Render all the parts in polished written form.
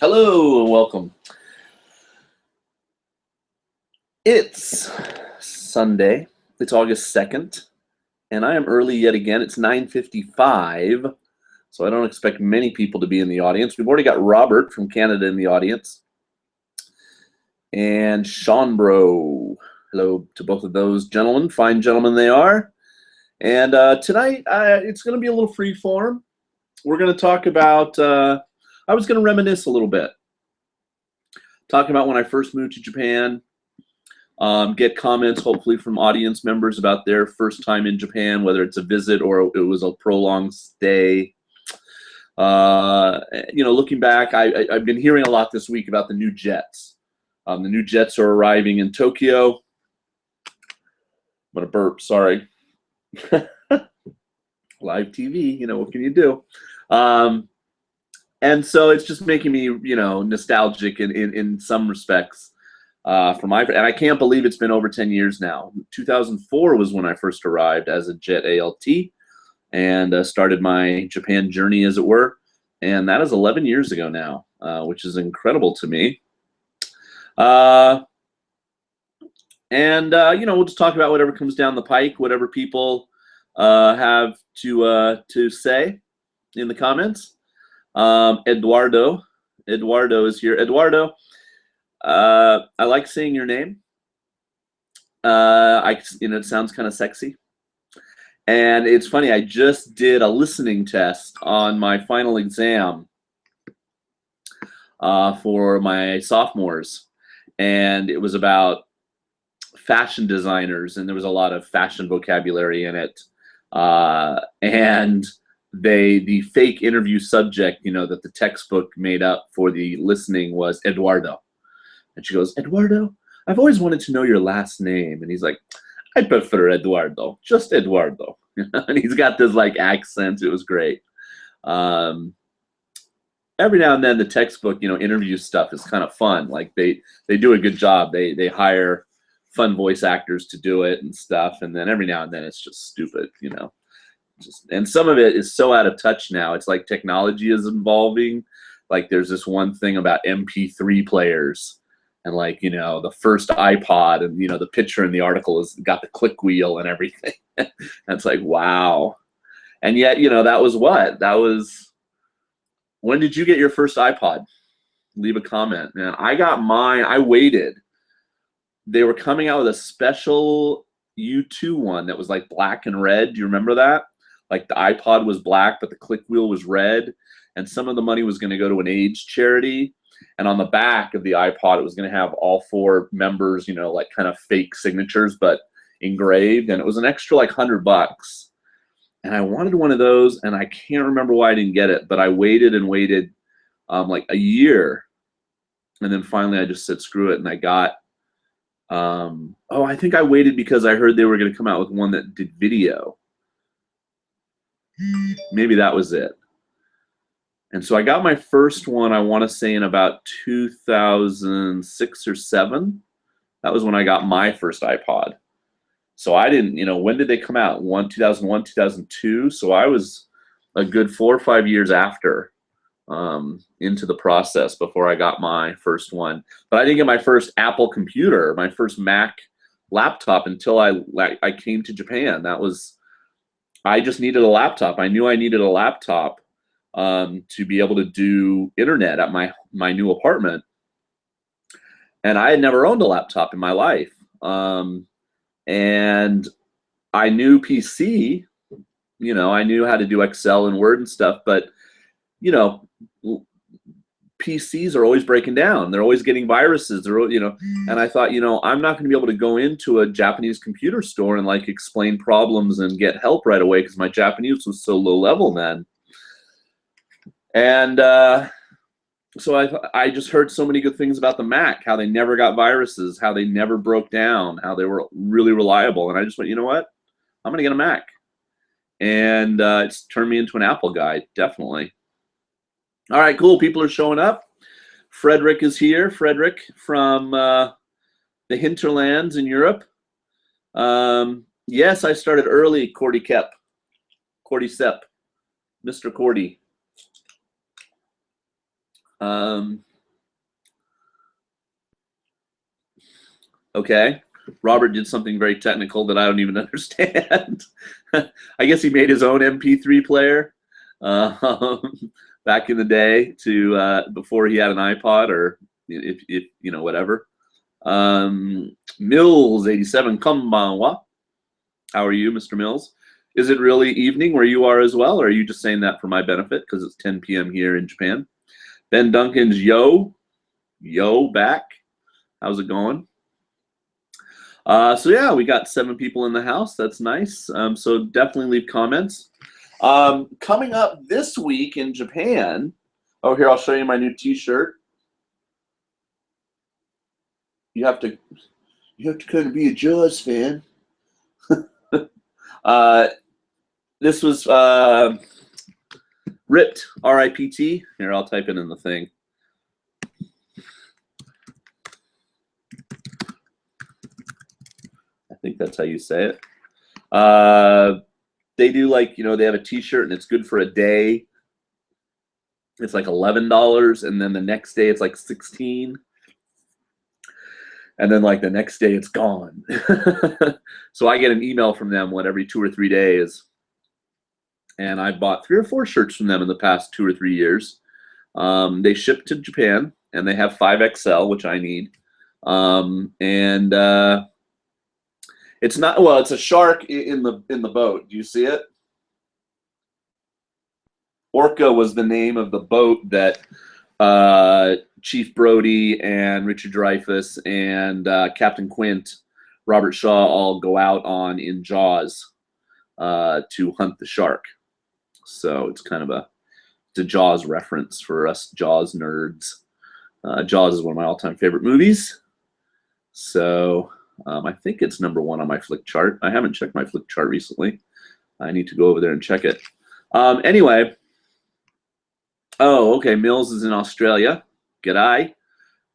Hello and welcome. It's Sunday. It's August 2nd, and I am early yet again. It's 9:55, so I don't expect many people to be in the audience. We've already got Robert from Canada in the audience, and Sean Bro. Hello to both of those gentlemen. Fine gentlemen they are. And tonight, it's going to be a little free form. We're going to talk about, I was going to reminisce a little bit. Talking about when I first moved to Japan, get comments hopefully from audience members about their first time in Japan, whether it's a visit or it was a prolonged stay. Looking back, I've been hearing a lot this week about the new jets. The new jets are arriving in Tokyo. I'm going to burp, sorry. Live TV, what can you do? And so it's just making me, nostalgic in some respects and I can't believe it's been over 10 years now. 2004 was when I first arrived as a Jet ALT and started my Japan journey, as it were. And that is 11 years ago now, which is incredible to me. We'll just talk about whatever comes down the pike, whatever people have to say in the comments. Eduardo is here. Eduardo, I like saying your name. It sounds kind of sexy. And it's funny, I just did a listening test on my final exam for my sophomores. And it was about fashion designers, and there was a lot of fashion vocabulary in it. And the fake interview subject, that the textbook made up for the listening was Eduardo. And she goes, Eduardo, I've always wanted to know your last name. And he's like, I prefer Eduardo, just Eduardo. And he's got this accent. It was great. Every now and then the textbook, interview stuff is kind of fun. They do a good job. They hire fun voice actors to do it and stuff. And then every now and then it's just stupid, and some of it is so out of touch now. It's like technology is evolving. There's this one thing about MP3 players and the first iPod, and the picture in the article has got the click wheel and everything. That's like, wow. And yet, that was when did you get your first iPod? Leave a comment. Man, I got mine. I waited. They were coming out with a special U2 one that was black and red. Do you remember that? The iPod was black, but the click wheel was red, and some of the money was going to go to an AIDS charity. And on the back of the iPod, it was going to have all four members, kind of fake signatures, but engraved. And it was an extra $100. And I wanted one of those, and I can't remember why I didn't get it, but I waited and waited a year. And then finally I just said, screw it. And I got, I think I waited because I heard they were going to come out with one that did video. Maybe that was it. And so I got my first one, I want to say in about 2006 or 7. That was when I got my first iPod. So I didn't, when did they come out? 2001, 2002. So I was a good 4 or 5 years after into the process before I got my first one. But I didn't get my first Apple computer, my first Mac laptop until I came to Japan. I just needed a laptop. I knew I needed a laptop to be able to do internet at my new apartment. And I had never owned a laptop in my life. And I knew PC, I knew how to do Excel and Word and stuff, but, PCs are always breaking down. They're always getting viruses, and I thought, I'm not going to be able to go into a Japanese computer store and explain problems and get help right away because my Japanese was so low level then. And so I just heard so many good things about the Mac, how they never got viruses, how they never broke down, how they were really reliable. And I just went, you know what? I'm going to get a Mac. And it's turned me into an Apple guy, definitely. All right, cool. People are showing up. Frederick is here. Frederick from the hinterlands in Europe. Yes, I started early, Cordy Sepp, Mr. Cordy. Okay. Robert did something very technical that I don't even understand. I guess he made his own MP3 player back in the day to before he had an iPod, or if you know, whatever. Mills 87, konbanwa. How are you, Mr. Mills? Is it really evening where you are as well, or are you just saying that for my benefit because it's 10 p.m. here in Japan? Ben Duncan's yo back. How's it going? So yeah, we got 7 people in the house. That's nice. So definitely leave comments. Coming up this week in Japan. Oh, here, I'll show you my new T-shirt. You have to kind of be a Jaws fan. This was ripped, R-I-P-T. Here, I'll type it in the thing. I think that's how you say it. They do, like, you know, they have a T-shirt and it's good for a day. It's like $11, and then the next day it's like $16, and then like the next day it's gone. So I get an email from them every 2 or 3 days, and I bought 3 or 4 shirts from them in the past 2 or 3 years. They ship to Japan, and they have 5XL, which I need. It's not, well, it's a shark in the boat. Do you see it? Orca was the name of the boat that Chief Brody and Richard Dreyfuss and Captain Quint, Robert Shaw, all go out on in Jaws to hunt the shark. So it's kind of a Jaws reference for us Jaws nerds. Jaws is one of my all-time favorite movies. So I think it's #1 on my flick chart. I haven't checked my flick chart recently. I need to go over there and check it. Anyway. Oh, okay. Mills is in Australia. G'day.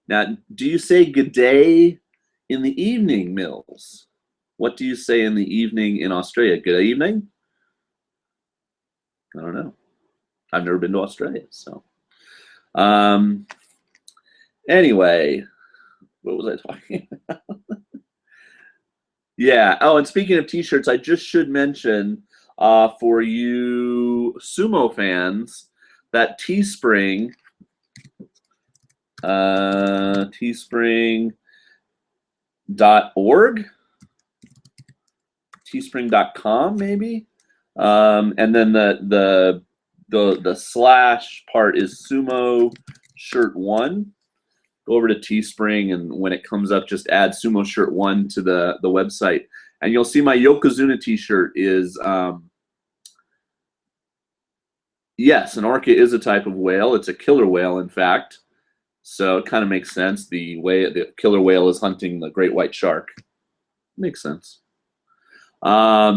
Now, do you say g'day in the evening, Mills? What do you say in the evening in Australia? Good evening? I don't know. I've never been to Australia, so. Anyway, what was I talking about? Yeah. Oh, and speaking of T-shirts, I just should mention for you Sumo fans that Teespring, teespring.org, teespring.com maybe, and then the slash part is Sumo Shirt 1. Go over to Teespring, and when it comes up, just add Sumo Shirt 1 to the website, and you'll see my Yokozuna T-shirt is yes, an orca is a type of whale. It's a killer whale, in fact. So it kind of makes sense. The way the killer whale is hunting the great white shark. Makes sense. Yeah,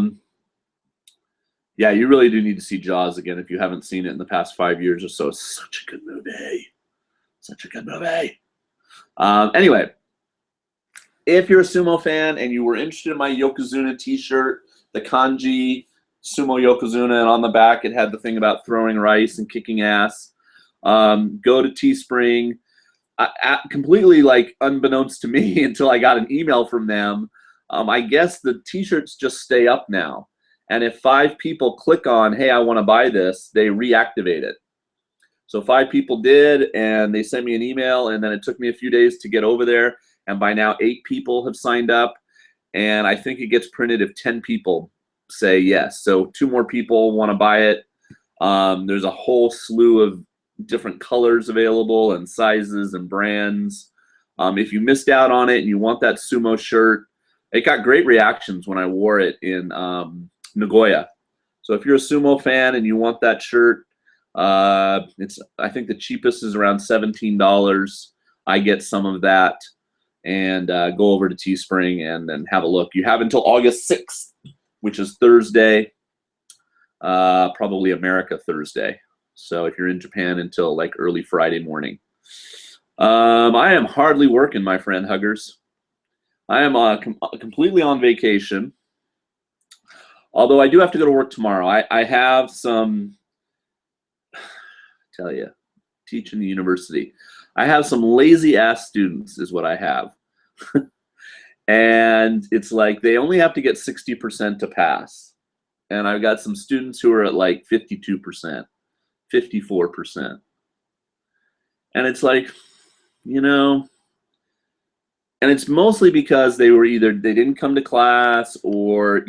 you really do need to see Jaws again if you haven't seen it in the past 5 years or so. It's such a good movie. Such a good movie. Anyway, if you're a sumo fan and you were interested in my Yokozuna T-shirt, the kanji Sumo Yokozuna, and on the back it had the thing about throwing rice and kicking ass, go to Teespring. Completely like unbeknownst to me until I got an email from them. I guess the T-shirts just stay up now, and if 5 people click on, hey, I want to buy this, they reactivate it. So 5 people did, and they sent me an email, and then it took me a few days to get over there, and by now 8 people have signed up, and I think it gets printed if 10 people say yes. So 2 more people want to buy it. There's a whole slew of different colors available and sizes and brands. If you missed out on it and you want that Sumo shirt, it got great reactions when I wore it in Nagoya. So if you're a Sumo fan and you want that shirt, I think the cheapest is around $17. I get some of that, and go over to Teespring and then have a look. You have until August 6th, which is Thursday, probably America Thursday. So if you're in Japan, until like early Friday morning. I am hardly working, my friend huggers. I am completely on vacation. Although I do have to go to work tomorrow. I have some, tell you, teach in the university. I have some lazy ass students is what I have. And it's like they only have to get 60% to pass. And I've got some students who are at like 52%, 54%. And it's like, you know, and it's mostly because they didn't come to class, or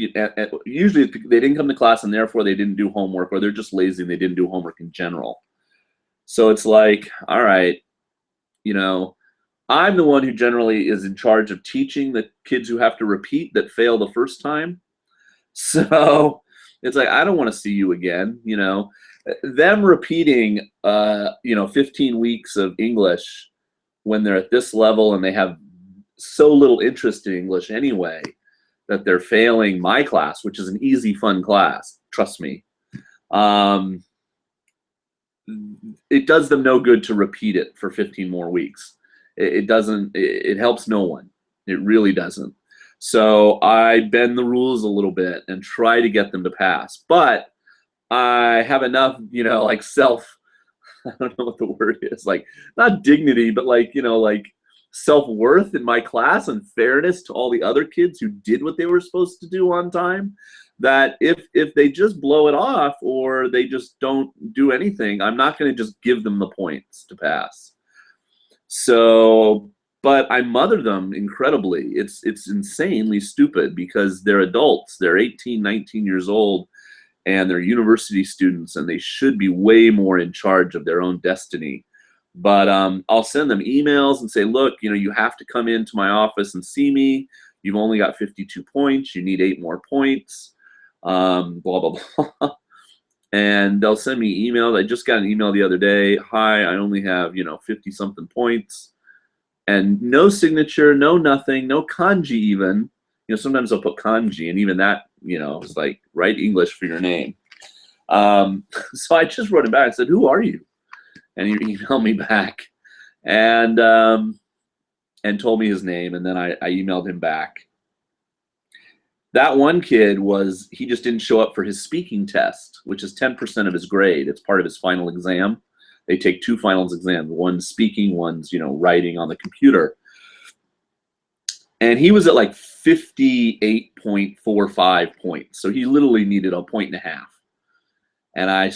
usually they didn't come to class and therefore they didn't do homework, or they're just lazy and they didn't do homework in general. So it's like, all right, you know, I'm the one who generally is in charge of teaching the kids who have to repeat that fail the first time. So it's like, I don't want to see you again, you know. Them repeating 15 weeks of English when they're at this level and they have so little interest in English anyway, that they're failing my class, which is an easy, fun class, trust me. It does them no good to repeat it for 15 more weeks. It doesn't, it helps no one. It really doesn't. So I bend the rules a little bit and try to get them to pass. But I have enough, like I don't know what the word is, like not dignity, but like, like self-worth in my class and fairness to all the other kids who did what they were supposed to do on time, that if they just blow it off or they just don't do anything, I'm not going to just give them the points to pass. So, but I mother them incredibly. It's insanely stupid because they're adults. They're 18, 19 years old, and they're university students, and they should be way more in charge of their own destiny. But I'll send them emails and say, look, you have to come into my office and see me. You've only got 52 points. You need 8 more points. Blah, blah, blah. And they'll send me emails. I just got an email the other day. Hi, I only have, 50 something points. And no signature, no nothing, no kanji even. Sometimes they'll put kanji, and even that, it's like, write English for your name. So I just wrote him back and said, who are you? And he emailed me back and told me his name, and then I emailed him back. That one kid he just didn't show up for his speaking test, which is 10% of his grade. It's part of his final exam. They take 2 finals exams, one's speaking, one's, writing on the computer. And he was at like 58.45 points. So he literally needed 1.5 points. And I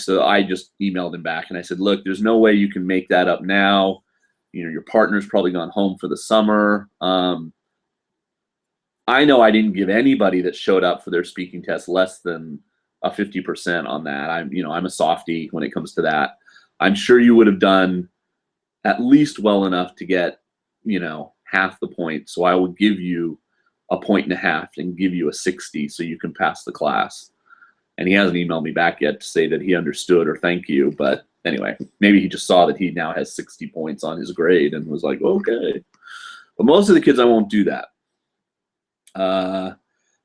just emailed him back and I said, look, there's no way you can make that up now. Your partner's probably gone home for the summer. I know I didn't give anybody that showed up for their speaking test less than a 50% on that. I'm a softie when it comes to that. I'm sure you would have done at least well enough to get, half the point. So I will give you 1.5 points and give you a 60 so you can pass the class. And he hasn't emailed me back yet to say that he understood or thank you. But anyway, maybe he just saw that he now has 60 points on his grade and was like, okay. But most of the kids, I won't do that.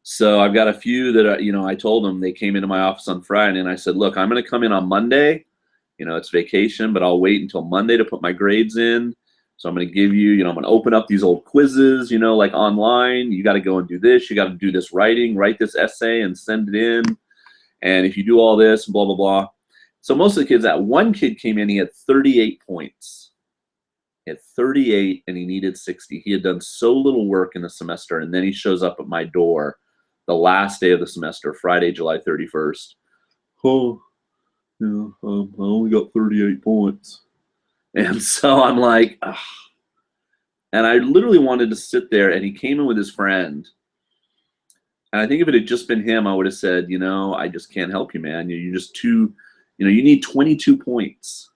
So I've got a few that, I told them, they came into my office on Friday and I said, look, I'm going to come in on Monday. It's vacation, but I'll wait until Monday to put my grades in. So I'm going to give you, I'm going to open up these old quizzes, like online. You got to go and do this. You got to do this writing, write this essay and send it in. And if you do all this, blah, blah, blah. So most of the kids, that one kid came in, he had 38 points. He had 38 and he needed 60. He had done so little work in the semester, and then he shows up at my door the last day of the semester, Friday, July 31st. Oh, yeah, I only got 38 points. And so I'm like, ugh. And I literally wanted to sit there, and he came in with his friend. And I think if it had just been him, I would have said, I just can't help you, man. You're just too, you need 22 points.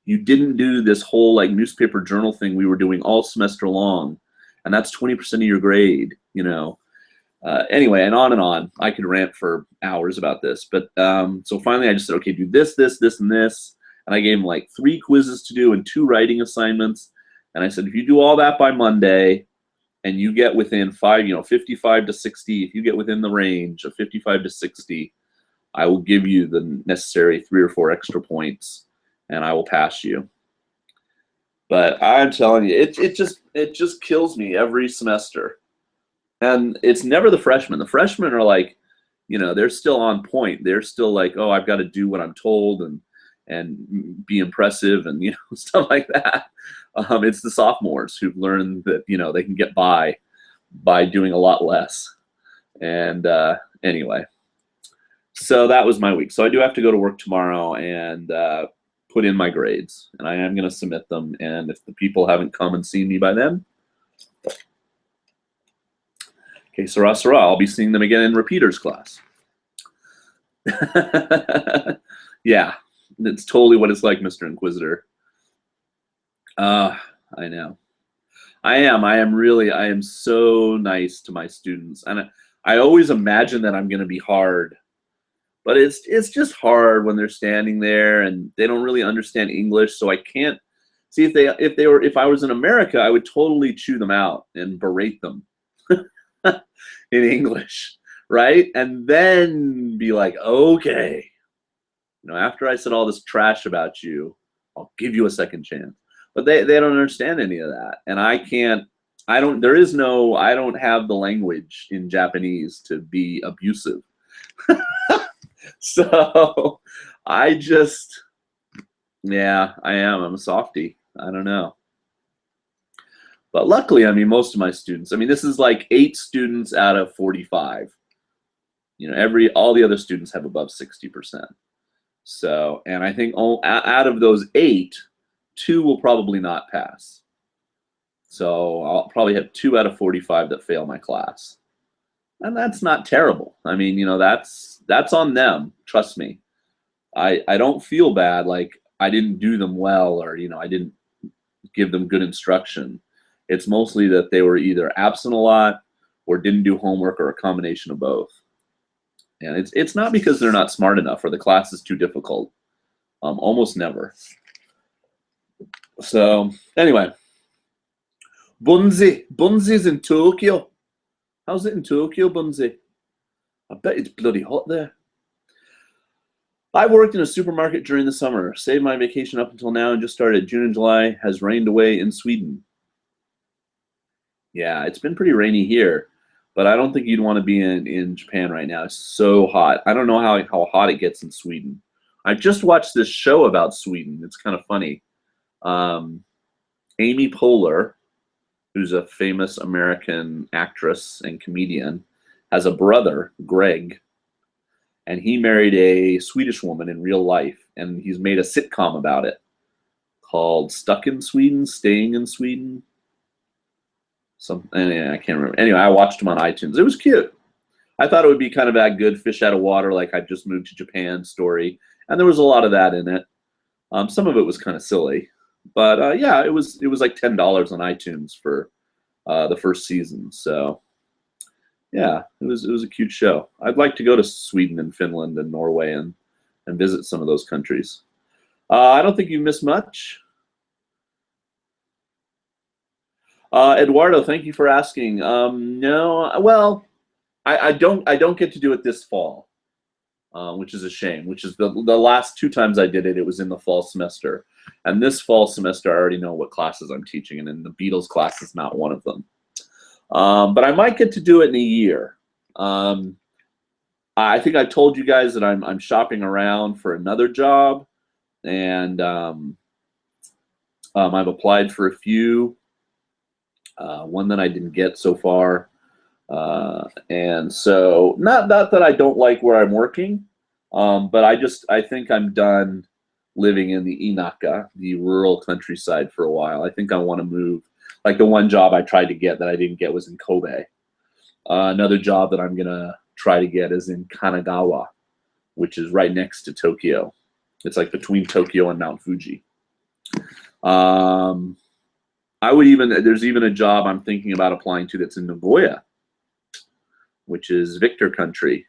You didn't do this whole like newspaper journal thing we were doing all semester long. And that's 20% of your grade, Anyway, and on. I could rant for hours about this. But so finally I just said, okay, do this, this, this, and this. And I gave him like 3 quizzes to do and 2 writing assignments. And I said, if you do all that by Monday, and you get within 55 to 60, if you get within the range of 55 to 60, I will give you the necessary 3 or 4 extra points, and I will pass you. But I'm telling you, it just kills me every semester. And it's never the freshmen. The freshmen are like, they're still on point. They're still like, oh, I've got to do what I'm told and be impressive and stuff like that. It's the sophomores who've learned that they can get by by doing a lot less. And anyway, so that was my week. So I do have to go to work tomorrow and put in my grades, and I am going to submit them. And if the people haven't come and seen me by then, okay, sarah, sarah, I'll be seeing them again in repeaters class. Yeah, it's totally what it's like, Mr. Inquisitor. I know. I am so nice to my students, and I always imagine that I'm going to be hard, but it's just hard when they're standing there and they don't really understand English. So I can't see if I was in America, I would totally chew them out and berate them in English, right? And then be like, okay, after I said all this trash about you, I'll give you a second chance. But they don't understand any of that, and I don't have the language in Japanese to be abusive. So I just, yeah, I'm a softie. I don't know. But luckily, most of my students, this is like 8 students out of 45. All the other students have above 60%. So, and I think out of those 8, 2 will probably not pass. So I'll probably have 2 out of 45 that fail my class. And that's not terrible. That's on them. Trust me. I don't feel bad like I didn't do them well, or I didn't give them good instruction. It's mostly that they were either absent a lot or didn't do homework, or a combination of both. And it's not because they're not smart enough or the class is too difficult. Almost never. So anyway, Bunzi's in Tokyo. How's it in Tokyo, Bunzi? I bet it's bloody hot there. I worked in a supermarket during the summer, saved my vacation up until now, and just started. June and July has rained away in Sweden. Yeah, it's been pretty rainy here, but I don't think you'd want to be in Japan right now. It's so hot. I don't know how hot it gets in Sweden. I just watched this show about Sweden. It's kind of funny. Amy Poehler, who's a famous American actress and comedian, has a brother, Greg, and he married a Swedish woman in real life, and he's made a sitcom about it called Stuck in Sweden, Staying in Sweden. I can't remember. Anyway, I watched him on iTunes. It was cute. I thought it would be kind of that good fish out of water, like I just moved to Japan story, and there was a lot of that in it. Some of it was kind of silly, but yeah, it was like $10 on iTunes for the first season. So yeah, it was a cute show. I'd like to go to Sweden and Finland and Norway and visit some of those countries. I don't think you missed much. Eduardo, thank you for asking. No, well, I don't get to do it this fall, which is a shame. Which is the last 2 times I did it, it was in the fall semester, and this fall semester I already know what classes I'm teaching, and then the Beatles class is not one of them. But I might get to do it in a year. I think I told you guys that I'm shopping around for another job, and I've applied for a few. One that I didn't get so far, and so not that I don't like where I'm working, but I think I'm done living in the Inaka, the rural countryside, for a while. I think I want to move. Like the one job I tried to get that I didn't get was in Kobe. Another job that I'm gonna try to get is in Kanagawa, which is right next to Tokyo. It's like between Tokyo and Mount Fuji. There's even a job I'm thinking about applying to that's in Nagoya, which is Victor country,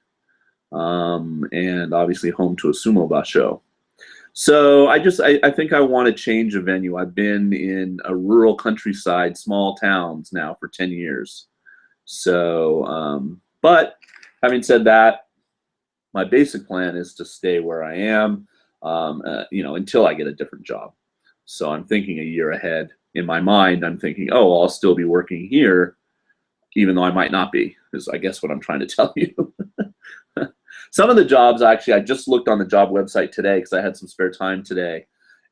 and obviously home to a sumo basho. So I think I want to change a venue. I've been in a rural countryside, small towns now for 10 years. So, but having said that, my basic plan is to stay where I am, until I get a different job. So I'm thinking a year ahead. In my mind, I'm thinking, oh, I'll still be working here, even though I might not be, is I guess what I'm trying to tell you. Some of the jobs, actually, I just looked on the job website today because I had some spare time today,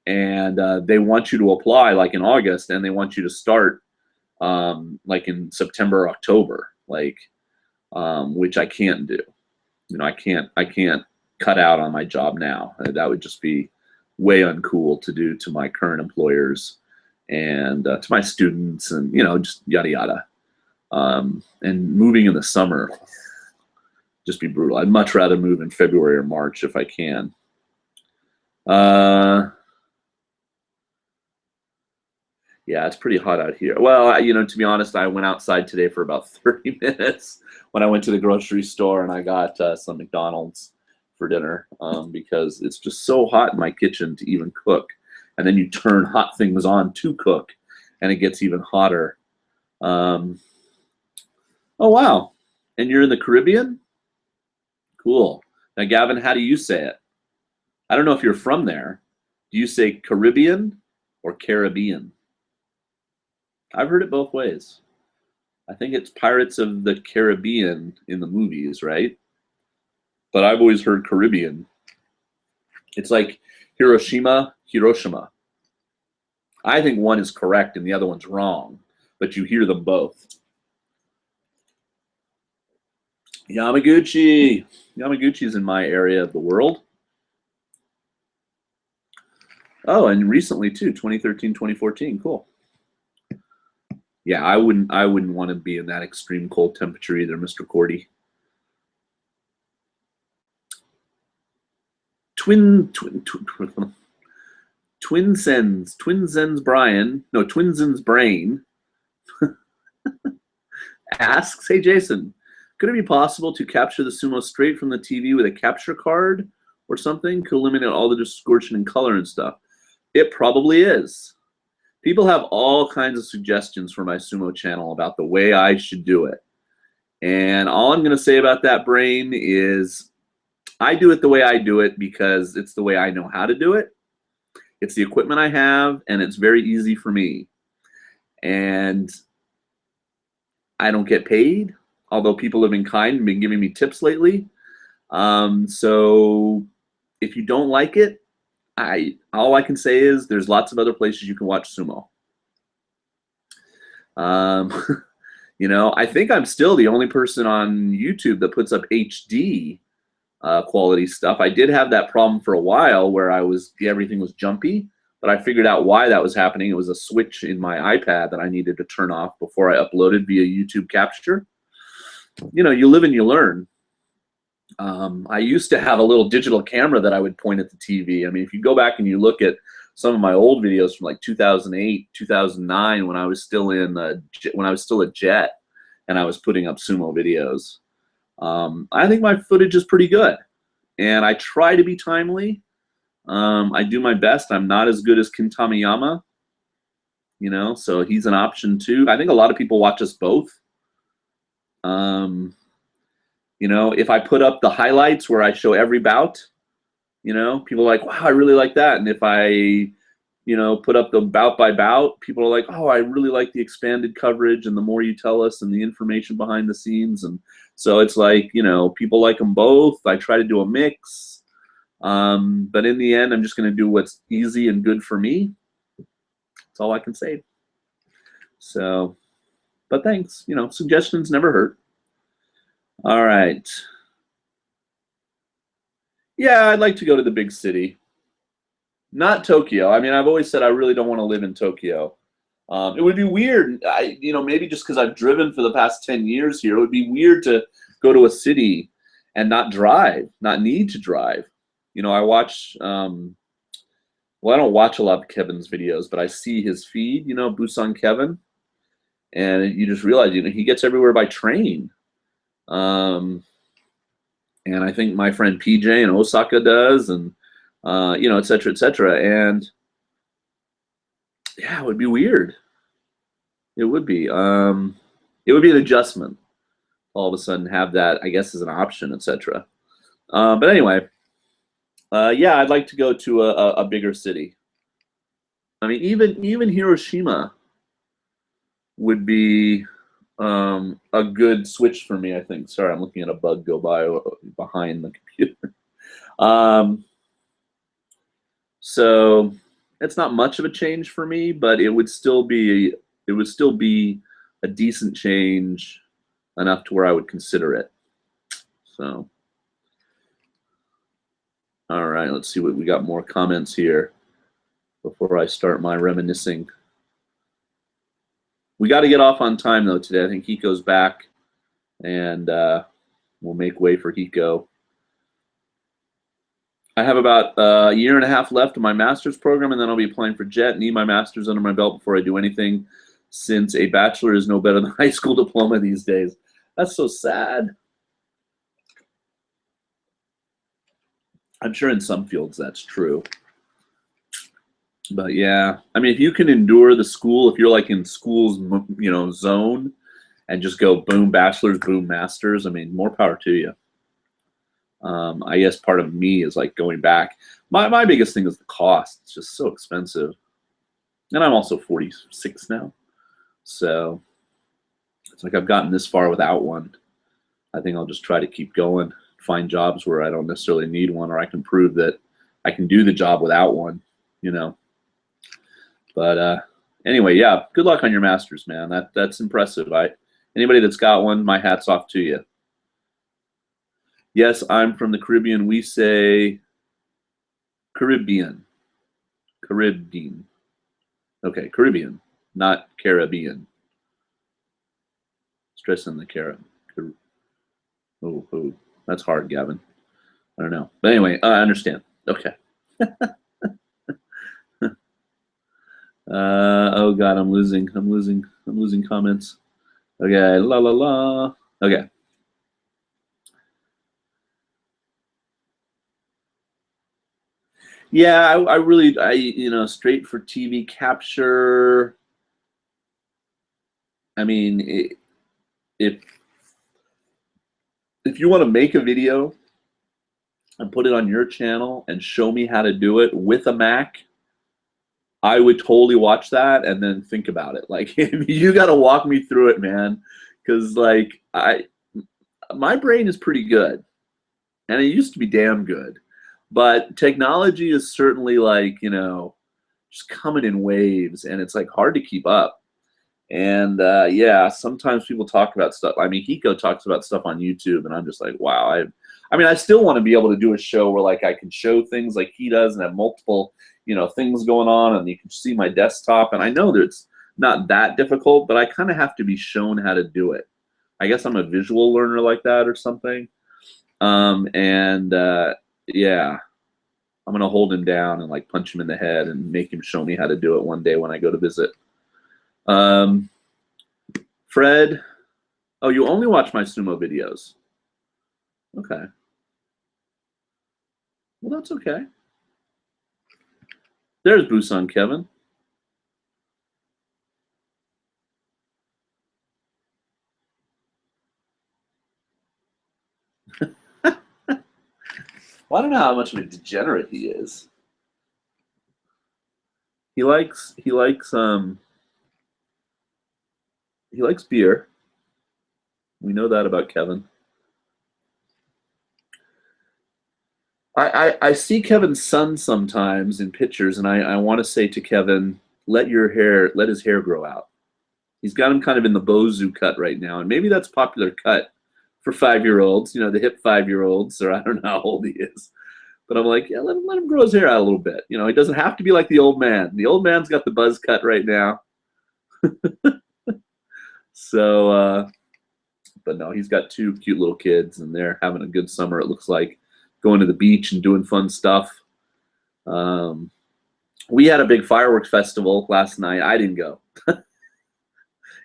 and they want you to apply like in August, and they want you to start like in September or October, like which I can't do. You know, I can't cut out on my job now. That would just be way uncool to do to my current employers and to my students, and you know, just yada yada. And moving in the summer just be brutal. I'd much rather move in February or March if I can. Yeah, it's pretty hot out here. Well, you know, to be honest, I went outside today for about 30 minutes when I went to the grocery store and I got some McDonald's for dinner because it's just so hot in my kitchen to even cook. And then you turn hot things on to cook and it gets even hotter. Oh, wow. And you're in the Caribbean? Cool. Now, Gavin, how do you say it? I don't know if you're from there. Do you say Caribbean or Caribbean? I've heard it both ways. I think it's Pirates of the Caribbean in the movies, right? But I've always heard Caribbean. It's like Hiroshima, Hiroshima. I think one is correct and the other one's wrong, but you hear them both. Yamaguchi. Yamaguchi is in my area of the world. Oh, and recently too, 2013, 2014. Cool. Yeah, I wouldn't want to be in that extreme cold temperature either, Mr. Cordy. Twinsens Brian, no, Twinsens Brain asks, hey Jason, could it be possible to capture the sumo straight from the TV with a capture card or something to eliminate all the distortion and color and stuff? It probably is. People have all kinds of suggestions for my sumo channel about the way I should do it. And all I'm going to say about that, Brain, is I do it the way I do it because it's the way I know how to do it. It's the equipment I have, and it's very easy for me. And I don't get paid, although people have been kind and been giving me tips lately. So if you don't like it, all I can say is there's lots of other places you can watch sumo. You know, I think I'm still the only person on YouTube that puts up HD quality stuff. I did have that problem for a while where everything was jumpy, but I figured out why that was happening. It was a switch in my iPad that I needed to turn off before I uploaded via YouTube Capture. You know, you live and you learn. I used to have a little digital camera that I would point at the TV. I mean, if you go back and you look at some of my old videos from like 2008, 2009, when I was still a Jet, and I was putting up sumo videos, I think my footage is pretty good, and I try to be timely. I do my best. I'm not as good as Kintamiyama, you know, so he's an option too. I think a lot of people watch us both. You know, if I put up the highlights where I show every bout, you know, people are like, wow, I really like that. And if I, you know, put up the bout by bout, people are like, oh, I really like the expanded coverage and the more you tell us and the information behind the scenes. And so it's like, you know, people like them both. I try to do a mix. But in the end, I'm just going to do what's easy and good for me. That's all I can say. So, but thanks. You know, suggestions never hurt. All right. Yeah, I'd like to go to the big city. Not Tokyo. I mean, I've always said I really don't want to live in Tokyo. It would be weird, you know, maybe just because I've driven for the past 10 years here, it would be weird to go to a city and not drive, not need to drive. You know, I watch, well, I don't watch a lot of Kevin's videos, but I see his feed, you know, Busan Kevin, and you just realize, you know, he gets everywhere by train. And I think my friend PJ in Osaka does, and you know, et cetera, et cetera. And yeah, it would be weird. It would be. It would be an adjustment. All of a sudden, have that, I guess, as an option, et cetera. But anyway, yeah, I'd like to go to a bigger city. I mean, even Hiroshima would be a good switch for me, I think. Sorry, I'm looking at a bug go by behind the computer. So it's not much of a change for me, but it would still be a decent change, enough to where I would consider it. So, all right, let's see what we got more comments here before I start my reminiscing. We got to get off on time though today. I think Hiko's back, and we'll make way for Hiko. I have about a year and a half left of my master's program, and then I'll be applying for JET. Need my master's under my belt before I do anything, since a bachelor is no better than a high school diploma these days. That's so sad. I'm sure in some fields that's true. But yeah, I mean, if you can endure the school, if you're like in school's, you know, zone, and just go boom, bachelor's, boom, master's, I mean, more power to you. I guess part of me is like going back. My biggest thing is the cost. It's just so expensive. And I'm also 46 now. So it's like I've gotten this far without one. I think I'll just try to keep going, find jobs where I don't necessarily need one, or I can prove that I can do the job without one, you know. But anyway, yeah, good luck on your masters, man. That's impressive. Anybody that's got one, my hat's off to you. Yes, I'm from the Caribbean. We say Caribbean. Caribbean. Okay, Caribbean, not Caribbean. Stressing the Carib. Oh, that's hard, Gavin. I don't know. But anyway, I understand. Okay. Oh God, I'm losing comments. Okay, la la la. Okay. Yeah, I really, you know, straight for TV capture. I mean, if you want to make a video and put it on your channel and show me how to do it with a Mac, I would totally watch that and then think about it. Like, you got to walk me through it, man, because like my brain is pretty good, and it used to be damn good. But technology is certainly, like, you know, just coming in waves, and it's like hard to keep up. And yeah, sometimes people talk about stuff. I mean, Hiko talks about stuff on YouTube, and I'm just like, wow. I mean, I still want to be able to do a show where like I can show things like he does and have multiple, you know, things going on, and you can see my desktop. And I know that it's not that difficult, but I kind of have to be shown how to do it. I guess I'm a visual learner like that or something. Yeah, I'm gonna hold him down and like punch him in the head and make him show me how to do it one day when I go to visit. Fred, oh, you only watch my sumo videos. Okay. Well, that's okay. There's Busan Kevin. Well, I don't know how much of a degenerate he is. He likes beer. We know that about Kevin. I see Kevin's son sometimes in pictures, and I want to say to Kevin, let his hair grow out. He's got him kind of in the bozu cut right now, and maybe that's a popular cut for 5-year-olds, you know, the hip 5-year-olds, or I don't know how old he is. But I'm like, yeah, let him grow his hair out a little bit. You know, he doesn't have to be like the old man. The old man's got the buzz cut right now. So, but no, he's got 2 cute little kids, and they're having a good summer, it looks like, going to the beach and doing fun stuff. We had a big fireworks festival last night. I didn't go.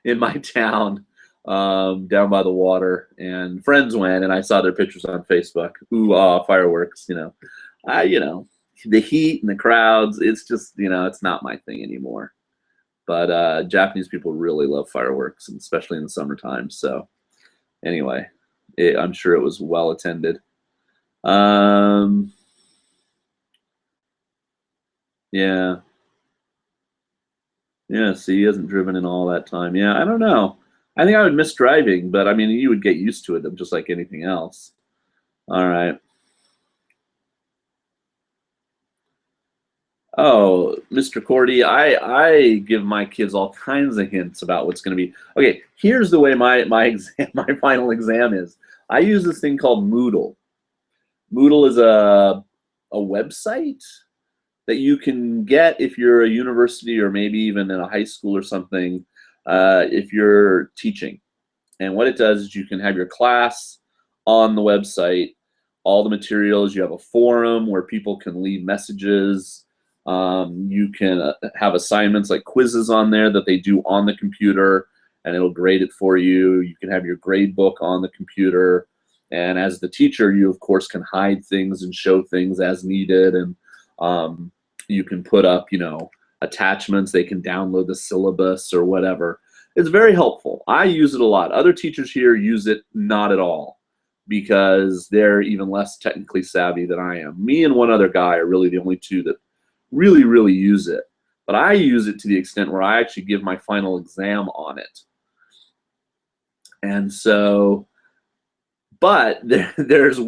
In my town, down by the water, and friends went, and I saw their pictures on Facebook. Ooh, fireworks, you know. You know, the heat and the crowds, it's just, you know, it's not my thing anymore. But Japanese people really love fireworks, and especially in the summertime. So anyway, I'm sure it was well attended. Yeah. Yeah, see, he hasn't driven in all that time. Yeah, I don't know. I think I would miss driving, but I mean, you would get used to it just like anything else. All right. Oh, Mr. Cordy, I give my kids all kinds of hints about what's going to be. Okay, here's the way my exam, my final exam is. I use this thing called Moodle. Moodle is a website that you can get if you're a university or maybe even in a high school or something, if you're teaching. And what it does is you can have your class on the website, all the materials. You have a forum where people can leave messages. You can have assignments like quizzes on there that they do on the computer, and it'll grade it for you. You can have your grade book on the computer. And as the teacher, you, of course, can hide things and show things as needed. And you can put up, attachments. They can download the syllabus or whatever. It's very helpful. I use it a lot. Other teachers here use it not at all because they're even less technically savvy than I am. Me and one other guy are really the only two that really, really use it. But I use it to the extent where I actually give my final exam on it. And so, but there's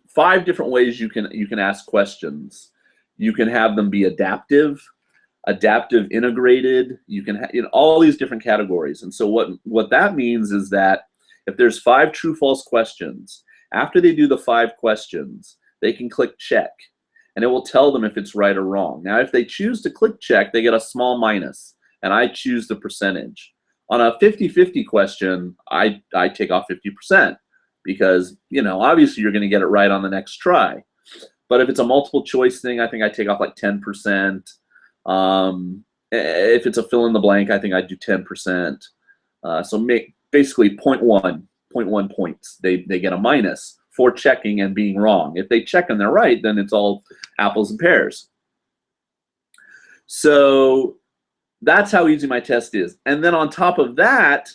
5 different ways you can ask questions. You can have them be adaptive integrated. You can have all these different categories. And so what that means is that if there's 5 true false questions, after they do the 5 questions, they can click check, and it will tell them if it's right or wrong. Now, if they choose to click check, they get a small minus, and I choose the percentage. On a 50-50 question, I take off 50% because, obviously you're going to get it right on the next try. But if it's a multiple choice thing, I think I take off like 10%. If it's a fill in the blank, I think I do 10%. So make basically 0.1 points. They get a minus for checking and being wrong. If they check and they're right, then it's all apples and pears. So that's how easy my test is. And then on top of that,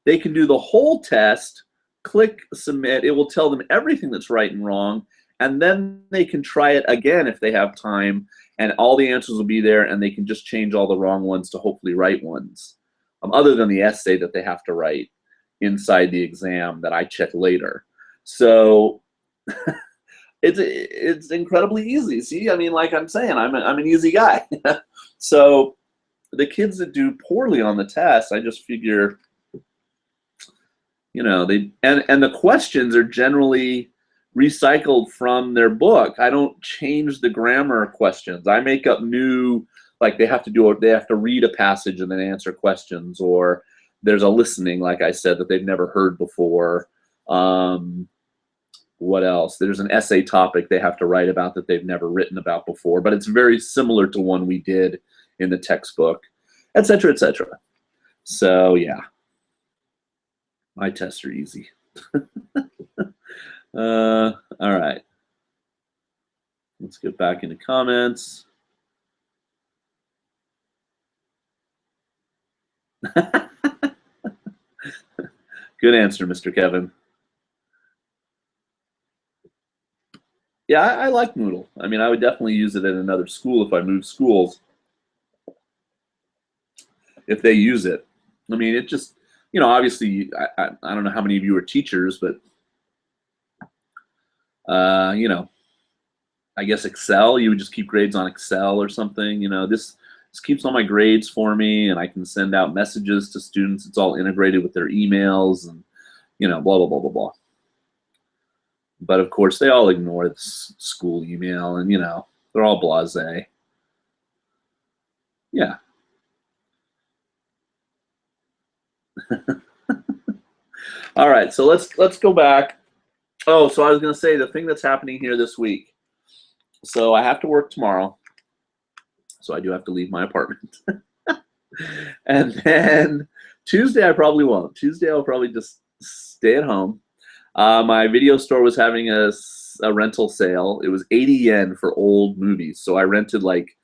they can do the whole test, click submit. It will tell them everything that's right and wrong. And then they can try it again if they have time, and all the answers will be there, and they can just change all the wrong ones to hopefully right ones, other than the essay that they have to write inside the exam that I check later. So it's incredibly easy. See, I mean, like I'm saying, I'm an easy guy. So the kids that do poorly on the test, I just figure, they and the questions are generally recycled from their book. I don't change the grammar questions. I make up new, like they have to read a passage and then answer questions, or there's a listening, like I said, that they've never heard before. What else? There's an essay topic they have to write about that they've never written about before, but it's very similar to one we did in the textbook, etc., etc. So yeah, my tests are easy. All right. Let's get back into comments. Good answer, Mr. Kevin. Yeah, I like Moodle. I mean, I would definitely use it at another school if I moved schools. If they use it. I mean, it just, obviously, I don't know how many of you are teachers, but I guess Excel, you would just keep grades on Excel or something. This keeps all my grades for me, and I can send out messages to students. It's all integrated with their emails and, blah, blah, blah, blah, blah. But of course, they all ignore the school email, and, they're all blasé. Yeah. All right, so let's go back. Oh, so I was going to say the thing that's happening here this week. So I have to work tomorrow, so I do have to leave my apartment. And then Tuesday I probably won't. Tuesday I'll probably just stay at home. My video store was having a rental sale. It was 80 yen for old movies. So I rented like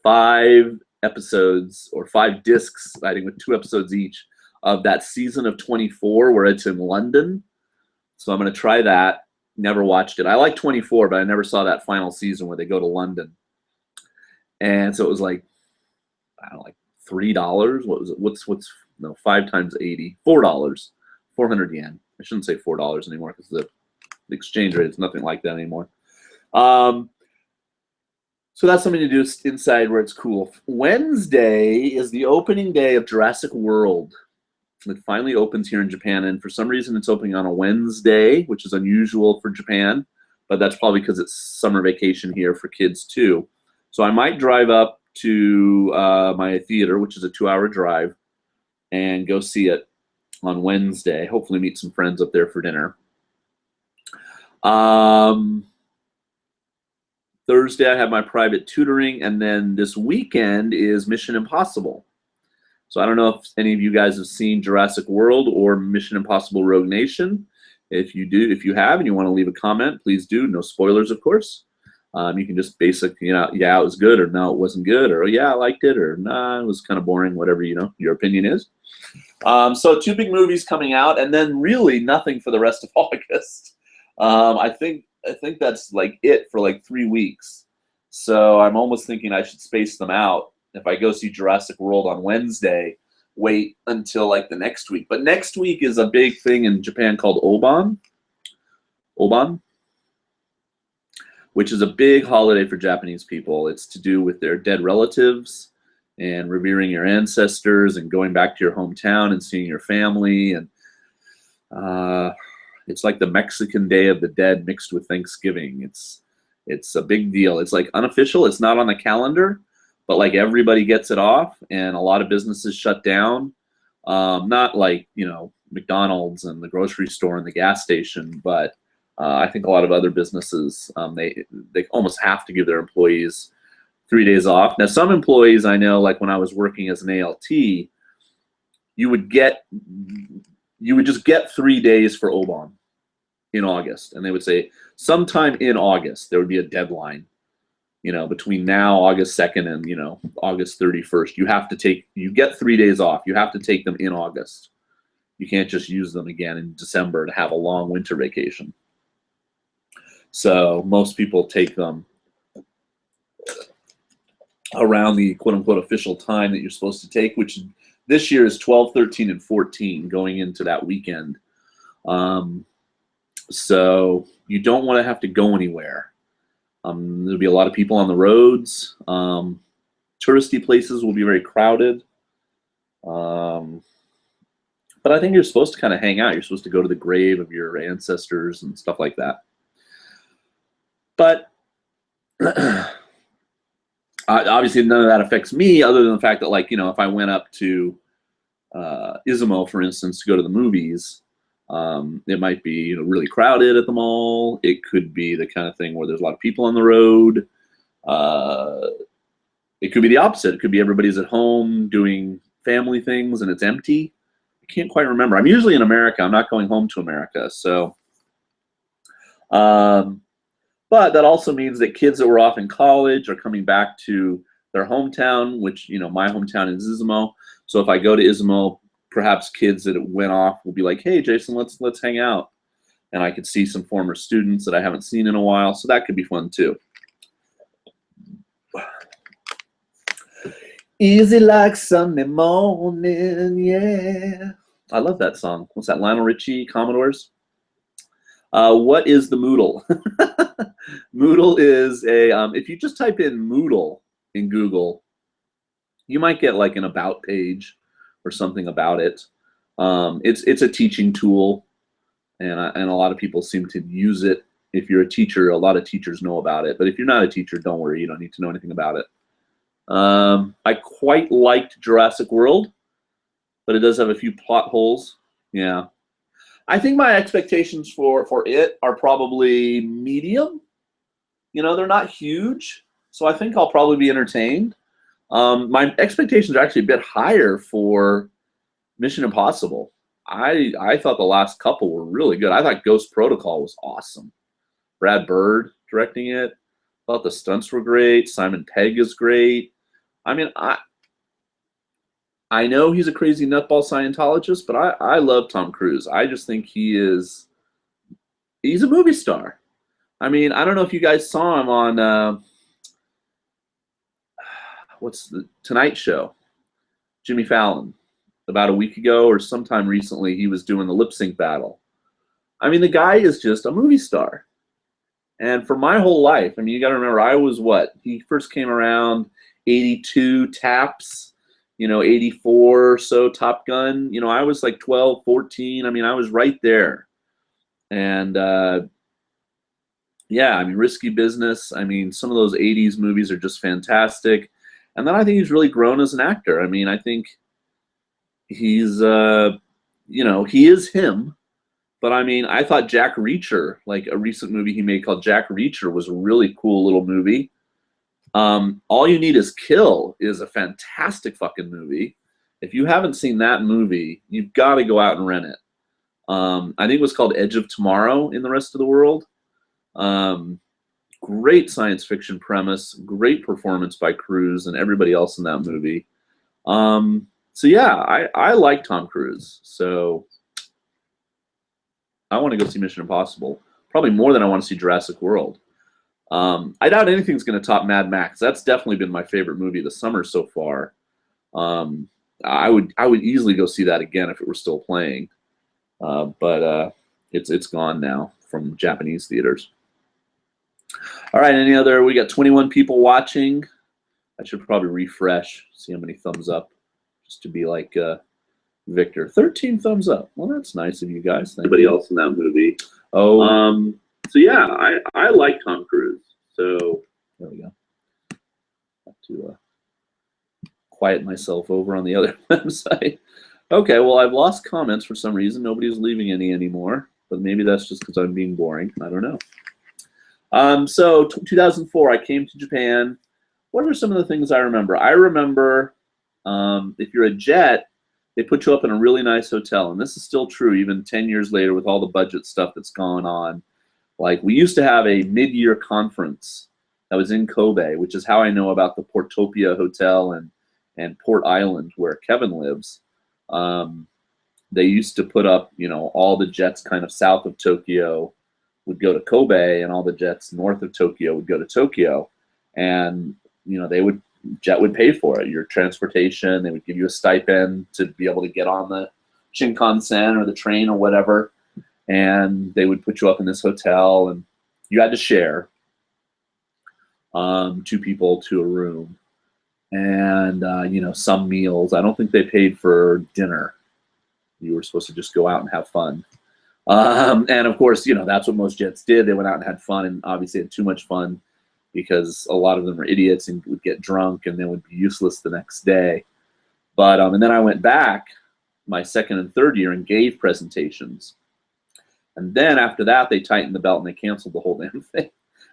5 episodes or 5 discs, I think with 2 episodes each, of that season of 24 where it's in London. So I'm going to try that. Never watched it. I like 24, but I never saw that final season where they go to London. And so it was like, I don't know, like $3. What was it? What's 5 times 80? $4. 400 yen. I shouldn't say $4 anymore because the exchange rate is nothing like that anymore. So So that's something to do inside where it's cool. Wednesday is the opening day of Jurassic World. It finally opens here in Japan, and for some reason it's opening on a Wednesday, which is unusual for Japan, but that's probably because it's summer vacation here for kids too. So I might drive up to my theater, which is a 2-hour drive, and go see it on Wednesday. Hopefully meet some friends up there for dinner. Thursday I have my private tutoring, and then this weekend is Mission Impossible. So I don't know if any of you guys have seen Jurassic World or Mission Impossible Rogue Nation. If you do, if you have and you want to leave a comment, please do. No spoilers, of course. You can just basically, yeah, it was good, or no, it wasn't good, or yeah, I liked it, or nah, it was kind of boring, whatever, your opinion is. So 2 big movies coming out, and then really nothing for the rest of August. I think that's like it for like 3 weeks. So I'm almost thinking I should space them out. If I go see Jurassic World on Wednesday, wait until like the next week. But next week is a big thing in Japan called Oban, which is a big holiday for Japanese people. It's to do with their dead relatives and revering your ancestors and going back to your hometown and seeing your family. And it's like the Mexican Day of the Dead mixed with Thanksgiving. It's a big deal. It's like unofficial. It's not on the calendar, but like everybody gets it off, and a lot of businesses shut down. Not like, McDonald's and the grocery store and the gas station, but I think a lot of other businesses, they almost have to give their employees 3 days off. Now, some employees I know, like when I was working as an ALT, you would just get 3 days for Oban in August, and they would say sometime in August there would be a deadline. Between now, August 2nd, and August 31st, you get 3 days off. You have to take them in August. You can't just use them again in December to have a long winter vacation. So most people take them around the quote-unquote official time that you're supposed to take, which this year is 12, 13, and 14, going into that weekend. So you don't want to have to go anywhere. There'll be a lot of people on the roads. Touristy places will be very crowded. But I think you're supposed to kind of hang out. You're supposed to go to the grave of your ancestors and stuff like that. But obviously none of that affects me, other than the fact that, like, if I went up to Izumo, for instance, to go to the movies, it might be really crowded at the mall. It could be the kind of thing where there's a lot of people on the road. It could be the opposite. It could be everybody's at home doing family things and it's empty. I can't quite remember. I'm usually in America. I'm not going home to America. So, but that also means that kids that were off in college are coming back to their hometown, which, my hometown is Izumo. So if I go to Izumo, perhaps kids that went off will be like, hey, Jason, let's hang out. And I could see some former students that I haven't seen in a while. So that could be fun too. Easy like Sunday morning, yeah. I love that song. What's that, Lionel Richie, Commodores? What is the Moodle? Moodle is if you just type in Moodle in Google, you might get like an about page or something about it. It's a teaching tool, and a lot of people seem to use it. If you're a teacher, a lot of teachers know about it. But if you're not a teacher, don't worry. You don't need to know anything about it. I quite liked Jurassic World, but it does have a few plot holes. Yeah. I think my expectations for it are probably medium. They're not huge, so I think I'll probably be entertained. My expectations are actually a bit higher for Mission Impossible. I thought the last couple were really good. I thought Ghost Protocol was awesome. Brad Bird directing it. I thought the stunts were great. Simon Pegg is great. I mean, I know he's a crazy nutball Scientologist, but I love Tom Cruise. I just think he's a movie star. I mean, I don't know if you guys saw him on what's the Tonight Show, Jimmy Fallon, about a week ago or sometime recently. He was doing the lip sync battle. I mean, the guy is just a movie star, And for my whole life, I mean, you got to remember, I was what? He first came around 82 taps, 84 or so Top Gun. I was like 12, 14. I mean, I was right there. And yeah, I mean, Risky Business. I mean, some of those 80s movies are just fantastic. And then I think he's really grown as an actor. I mean, I think he's, he is him. But I mean, I thought Jack Reacher, like a recent movie he made called Jack Reacher, was a really cool little movie. All You Need Is Kill is a fantastic fucking movie. If you haven't seen that movie, you've got to go out and rent it. I think it was called Edge of Tomorrow in the rest of the world. Great science fiction premise, great performance by Cruise and everybody else in that movie. So yeah, I like Tom Cruise. So I want to go see Mission Impossible, probably more than I want to see Jurassic World. I doubt anything's going to top Mad Max. That's definitely been my favorite movie of the summer so far. I would easily go see that again if it were still playing, but it's gone now from Japanese theaters. All right, any other? We got 21 people watching. I should probably refresh, see how many thumbs up, just to be like Victor. 13 thumbs up. Well, that's nice of you guys. Thank Anybody else in that movie? Oh, so yeah, I like Tom Cruise. So there we go. Have to quiet myself over on the other website. Okay, well, I've lost comments for some reason. Nobody's leaving any anymore, but maybe that's just because I'm being boring. I don't know. So 2004, I came to Japan. What are some of the things I remember? I remember if you're a Jet, they put you up in a really nice hotel, and this is still true even 10 years later with all the budget stuff that's gone on. Like, we used to have a mid-year conference that was in Kobe, which is how I know about the Portopia Hotel and Port Island where Kevin lives. They used to put up, all the jets kind of south of Tokyo would go to Kobe, and all the jets north of Tokyo would go to Tokyo. And, Jet would pay for it, your transportation. They would give you a stipend to be able to get on the Shinkansen or the train or whatever. And they would put you up in this hotel, and you had to share 2 people to a room. And, some meals. I don't think they paid for dinner. You were supposed to just go out and have fun. And of course, that's what most jets did. They went out and had fun, and obviously had too much fun because a lot of them were idiots and would get drunk and then would be useless the next day. But and then I went back my second and third year and gave presentations. And then after that, they tightened the belt and they canceled the whole damn thing.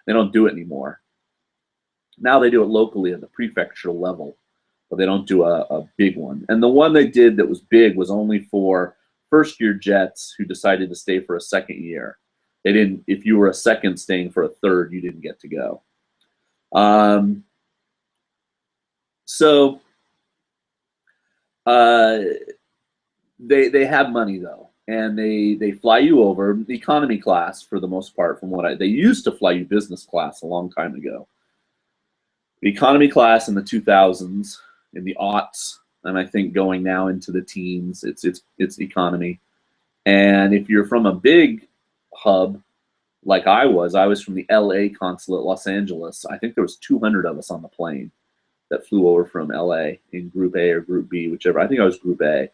They don't do it anymore. Now they do it locally at the prefectural level, but they don't do a big one. And the one they did that was big was only for first-year jets who decided to stay for a second year. They didn't. If you were a second staying for a third, you didn't get to go. They have money though, and they fly you over economy class for the most part. From what they used to fly you business class a long time ago. The economy class in the 2000s, in the aughts, and I think going now into the teens, it's economy. And if you're from a big hub, like I was from the LA consulate, Los Angeles. I think there was 200 of us on the plane that flew over from LA in Group A or Group B, whichever. I think I was Group A.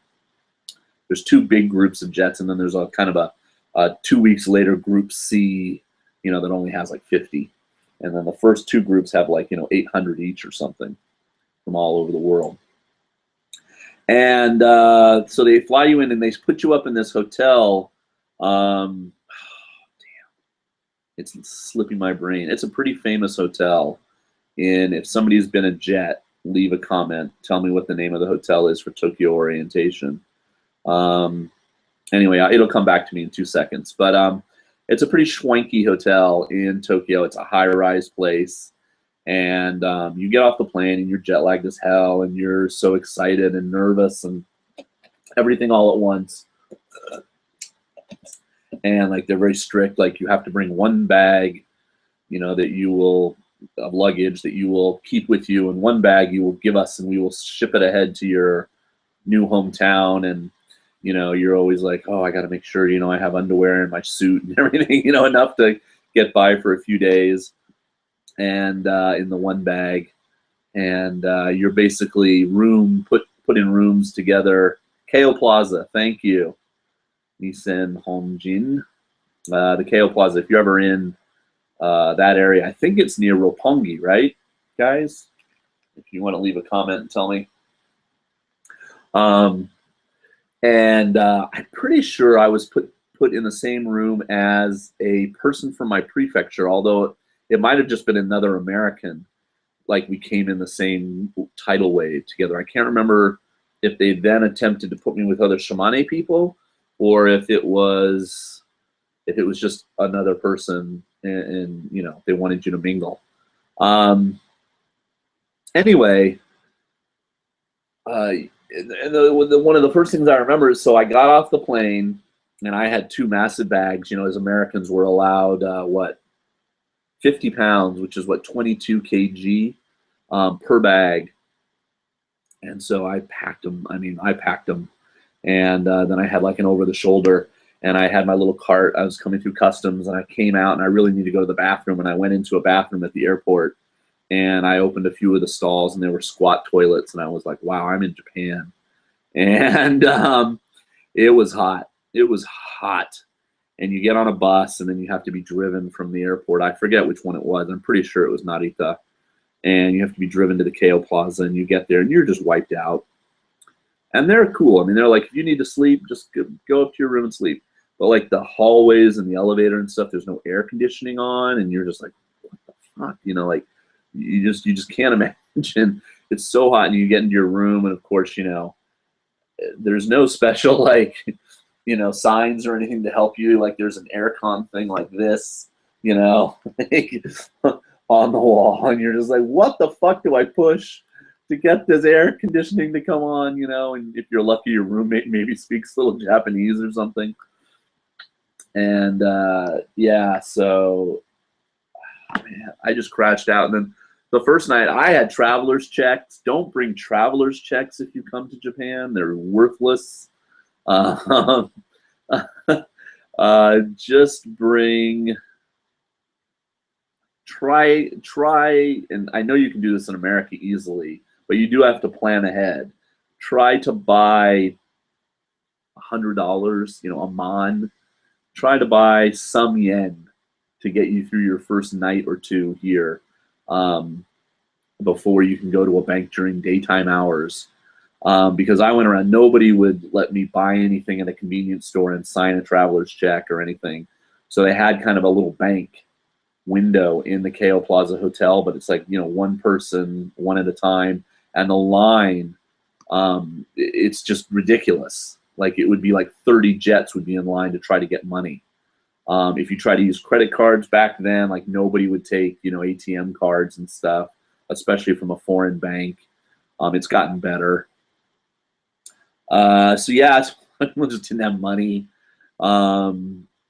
There's 2 big groups of jets, and then there's a kind of a 2 weeks later Group C, that only has like 50. And then the first 2 groups have like, 800 each or something from all over the world. And so they fly you in and they put you up in this hotel. It's slipping my brain. It's a pretty famous hotel. And if somebody's been a jet, leave a comment. Tell me what the name of the hotel is for Tokyo orientation. Anyway, it'll come back to me in 2 seconds. But it's a pretty schwanky hotel in Tokyo. It's a high-rise place. And you get off the plane and you're jet lagged as hell and you're so excited and nervous and everything all at once. And like they're very strict, like you have to bring 1 bag, that you will, of luggage that you will keep with you, and 1 bag you will give us and we will ship it ahead to your new hometown. And you're always like, oh, I got to make sure, I have underwear in my suit and everything, enough to get by for a few days, and in the one bag, and you're basically put in rooms together. Keio Plaza, thank you, Nisen Hongjin. The Keio Plaza, if you're ever in that area, I think it's near Roppongi, right, guys? If you want to leave a comment and tell me. And I'm pretty sure I was put in the same room as a person from my prefecture, although it might have just been another American. Like we came in the same tidal wave together. I can't remember if they then attempted to put me with other Shimane people, or if it was just another person, and you know, they wanted you to mingle. Anyway, one of the first things I remember is, so I got off the plane and I had 2 massive bags. You know, as Americans were allowed what, 50 pounds, which is what, 22 kg per bag. And so I packed them. I mean, I packed them, and then I had like an over the shoulder, and I had my little cart. I was coming through customs, and I came out, and I really needed to go to the bathroom, and I went into a bathroom at the airport, and I opened a few of the stalls, and they were squat toilets, and I was like, wow, I'm in Japan. And it was hot. It was hot. And you get on a bus, and then you have to be driven from the airport. I forget which one it was. I'm pretty sure it was Narita. And you have to be driven to the Keio Plaza, and you get there, and you're just wiped out. And they're cool. I mean, they're like, if you need to sleep, just go up to your room and sleep. But like the hallways and the elevator and stuff, there's no air conditioning on, and you're just like, what the fuck? You know, like you just can't imagine. It's so hot, and you get into your room, and of course, you know, there's no special like, you know, signs or anything to help you. Like there's an aircon thing like this, you know, on the wall, and you're just like, what the fuck do I push to get this air conditioning to come on, you know? And if you're lucky, your roommate maybe speaks a little Japanese or something. And yeah, so man, I just crashed out. And then the first night I had traveler's checks. Don't bring traveler's checks if you come to Japan. They're worthless. Just bring, try, and I know you can do this in America easily, but you do have to plan ahead. Try to buy $100, you know, a man. Try to buy some yen to get you through your first night or two here, before you can go to a bank during daytime hours. Because I went around, nobody would let me buy anything at a convenience store and sign a traveler's check or anything. So they had kind of a little bank window in the Keio Plaza Hotel, but it's like, you know, one person, one at a time, and the line, it's just ridiculous. Like it would be like 30 jets would be in line to try to get money. If you try to use credit cards back then, like nobody would take, you know, ATM cards and stuff, especially from a foreign bank. It's gotten better. So yeah, people just didn't have money,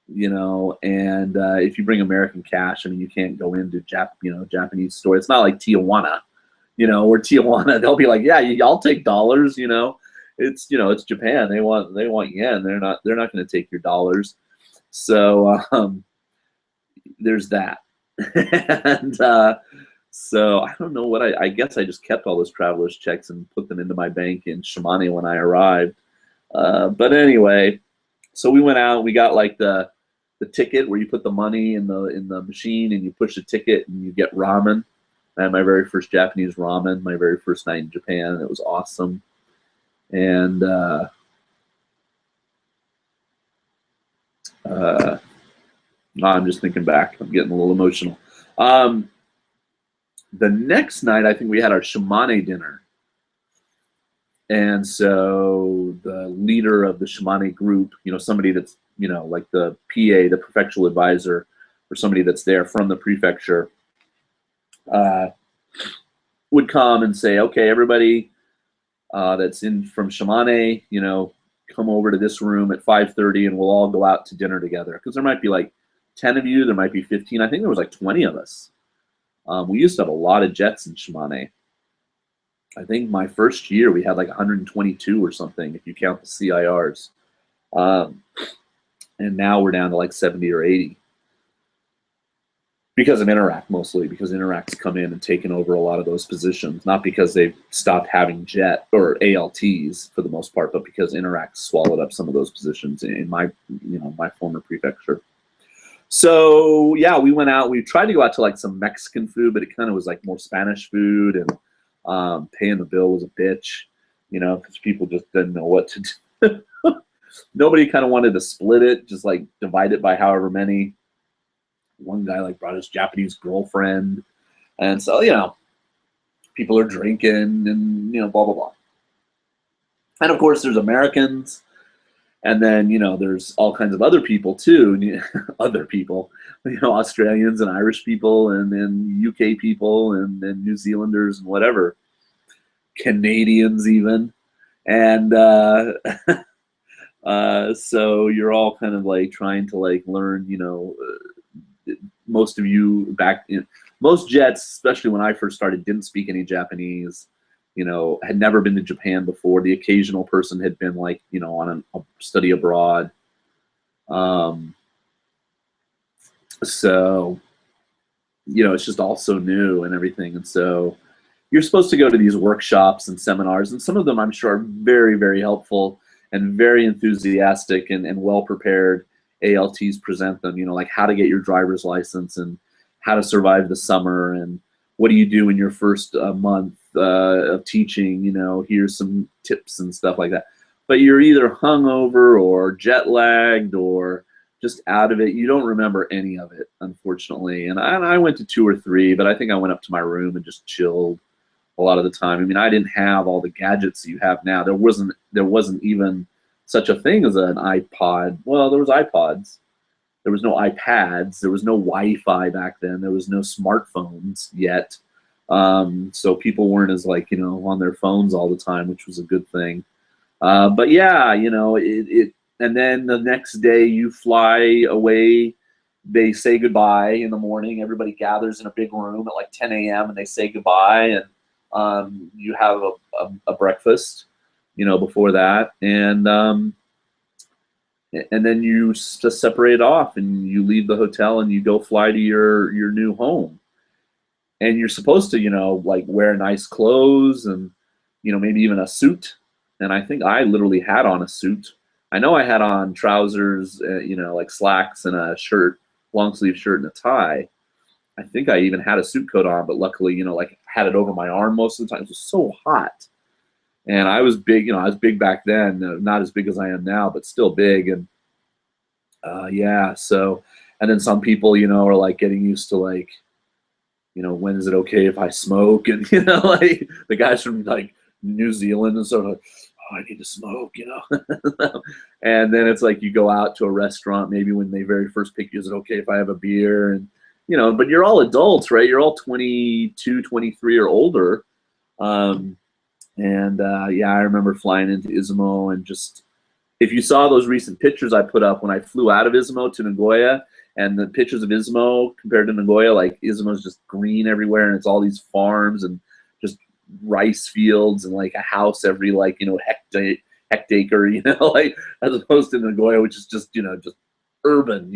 you know, and if you bring American cash, I mean, you can't go into Japanese store. It's not like Tijuana, you know, or Tijuana, they'll be like, yeah, I'll take dollars, you know. It's, you know, it's Japan. They want yen. They're not going to take your dollars. So there's that. And so I don't know what I guess I just kept all those traveler's checks and put them into my bank in Shimane when I arrived. But anyway, so we went out. We got like the ticket where you put the money in the machine and you push the ticket and you get ramen. I had my very first Japanese ramen, my very first night in Japan, and it was awesome. And I'm just thinking back. I'm getting a little emotional. The next night, I think we had our Shimane dinner. And so the leader of the Shimane group, you know, somebody that's, you know, like the PA, the prefectural advisor, or somebody that's there from the prefecture, would come and say, okay, everybody that's in from Shimane, you know, come over to this room at 5:30 and we'll all go out to dinner together. Because there might be like 10 of you, there might be 15. I think there was like 20 of us. We used to have a lot of jets in Shimane. I think my first year we had like 122 or something, if you count the CIRs. And now we're down to like 70 or 80. because of Interact mostly, because Interact's come in and taken over a lot of those positions, not because they've stopped having jet or ALTs for the most part, but because Interact swallowed up some of those positions in my, my former prefecture. So yeah, we went out. We tried to go out to like some Mexican food, but it kind of was like more Spanish food, and paying the bill was a bitch, because people just didn't know what to do. Nobody kind of wanted to split it, just like divide it by however many. One guy like brought his Japanese girlfriend, and so people are drinking and blah blah blah. And of course, there's Americans. And then, there's all kinds of other people too, other people, Australians and Irish people, and then UK people, and then New Zealanders and whatever, Canadians even. And so you're all kind of like trying to like learn, most of you back in, most jets, especially when I first started, didn't speak any Japanese. Had never been to Japan before. The occasional person had been like, on a study abroad. So, it's just all so new and everything. And so you're supposed to go to these workshops and seminars, and some of them I'm sure are very, very helpful and very enthusiastic and well-prepared. ALTs present them, like how to get your driver's license and how to survive the summer and what do you do in your first month of teaching, here's some tips and stuff like that. But you're either hungover or jet lagged or just out of it. You don't remember any of it, unfortunately. And I went to 2 or 3, but I think I went up to my room and just chilled a lot of the time. I mean, I didn't have all the gadgets that you have now. There wasn't even such a thing as an iPod. Well, there was iPods. There was no iPads. There was no Wi-Fi back then. There was no smartphones yet. So people weren't as like, on their phones all the time, which was a good thing. But yeah, and then the next day you fly away. They say goodbye in the morning. Everybody gathers in a big room at like 10 a.m. and they say goodbye. And you have a breakfast, before that. And then you just separate off and you leave the hotel and you go fly to your new home. And you're supposed to, like wear nice clothes and, maybe even a suit. And I think I literally had on a suit. I know I had on trousers, like slacks and a shirt, long sleeve shirt and a tie. I think I even had a suit coat on, but luckily, like had it over my arm most of the time. It was so hot. And I was big, I was big back then, not as big as I am now, but still big. And yeah, so, and then some people, are like getting used to like, when is it okay if I smoke? And, like the guys from like New Zealand and sort of, oh, I need to smoke, And then it's like you go out to a restaurant, maybe when they very first pick you, is it okay if I have a beer? And, but you're all adults, right? You're all 22, 23 or older. Yeah, I remember flying into Izumo and just, if you saw those recent pictures I put up when I flew out of Izumo to Nagoya, and the pictures of Izumo compared to Nagoya, like Izumo's just green everywhere, and it's all these farms and just rice fields and like a house every like hectacre, like as opposed to Nagoya, which is just just urban,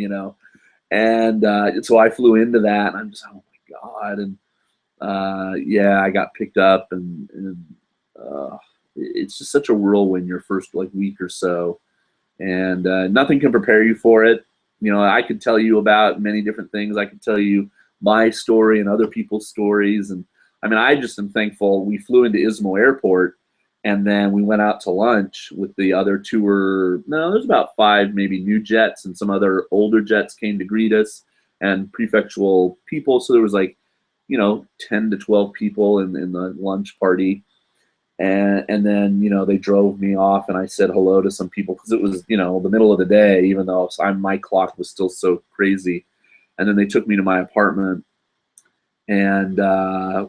And so I flew into that, and I'm just, oh my god, and yeah, I got picked up, and it's just such a whirlwind your first like week or so, and nothing can prepare you for it. I could tell you about many different things. I could tell you my story and other people's stories. And I mean, I just am thankful we flew into Izumo Airport, and then we went out to lunch with the other there's about 5 maybe new jets, and some other older jets came to greet us, and prefectural people. So there was like, 10 to 12 people in the lunch party. And then, they drove me off, and I said hello to some people because it was, the middle of the day, even though my clock was still so crazy. And then they took me to my apartment, and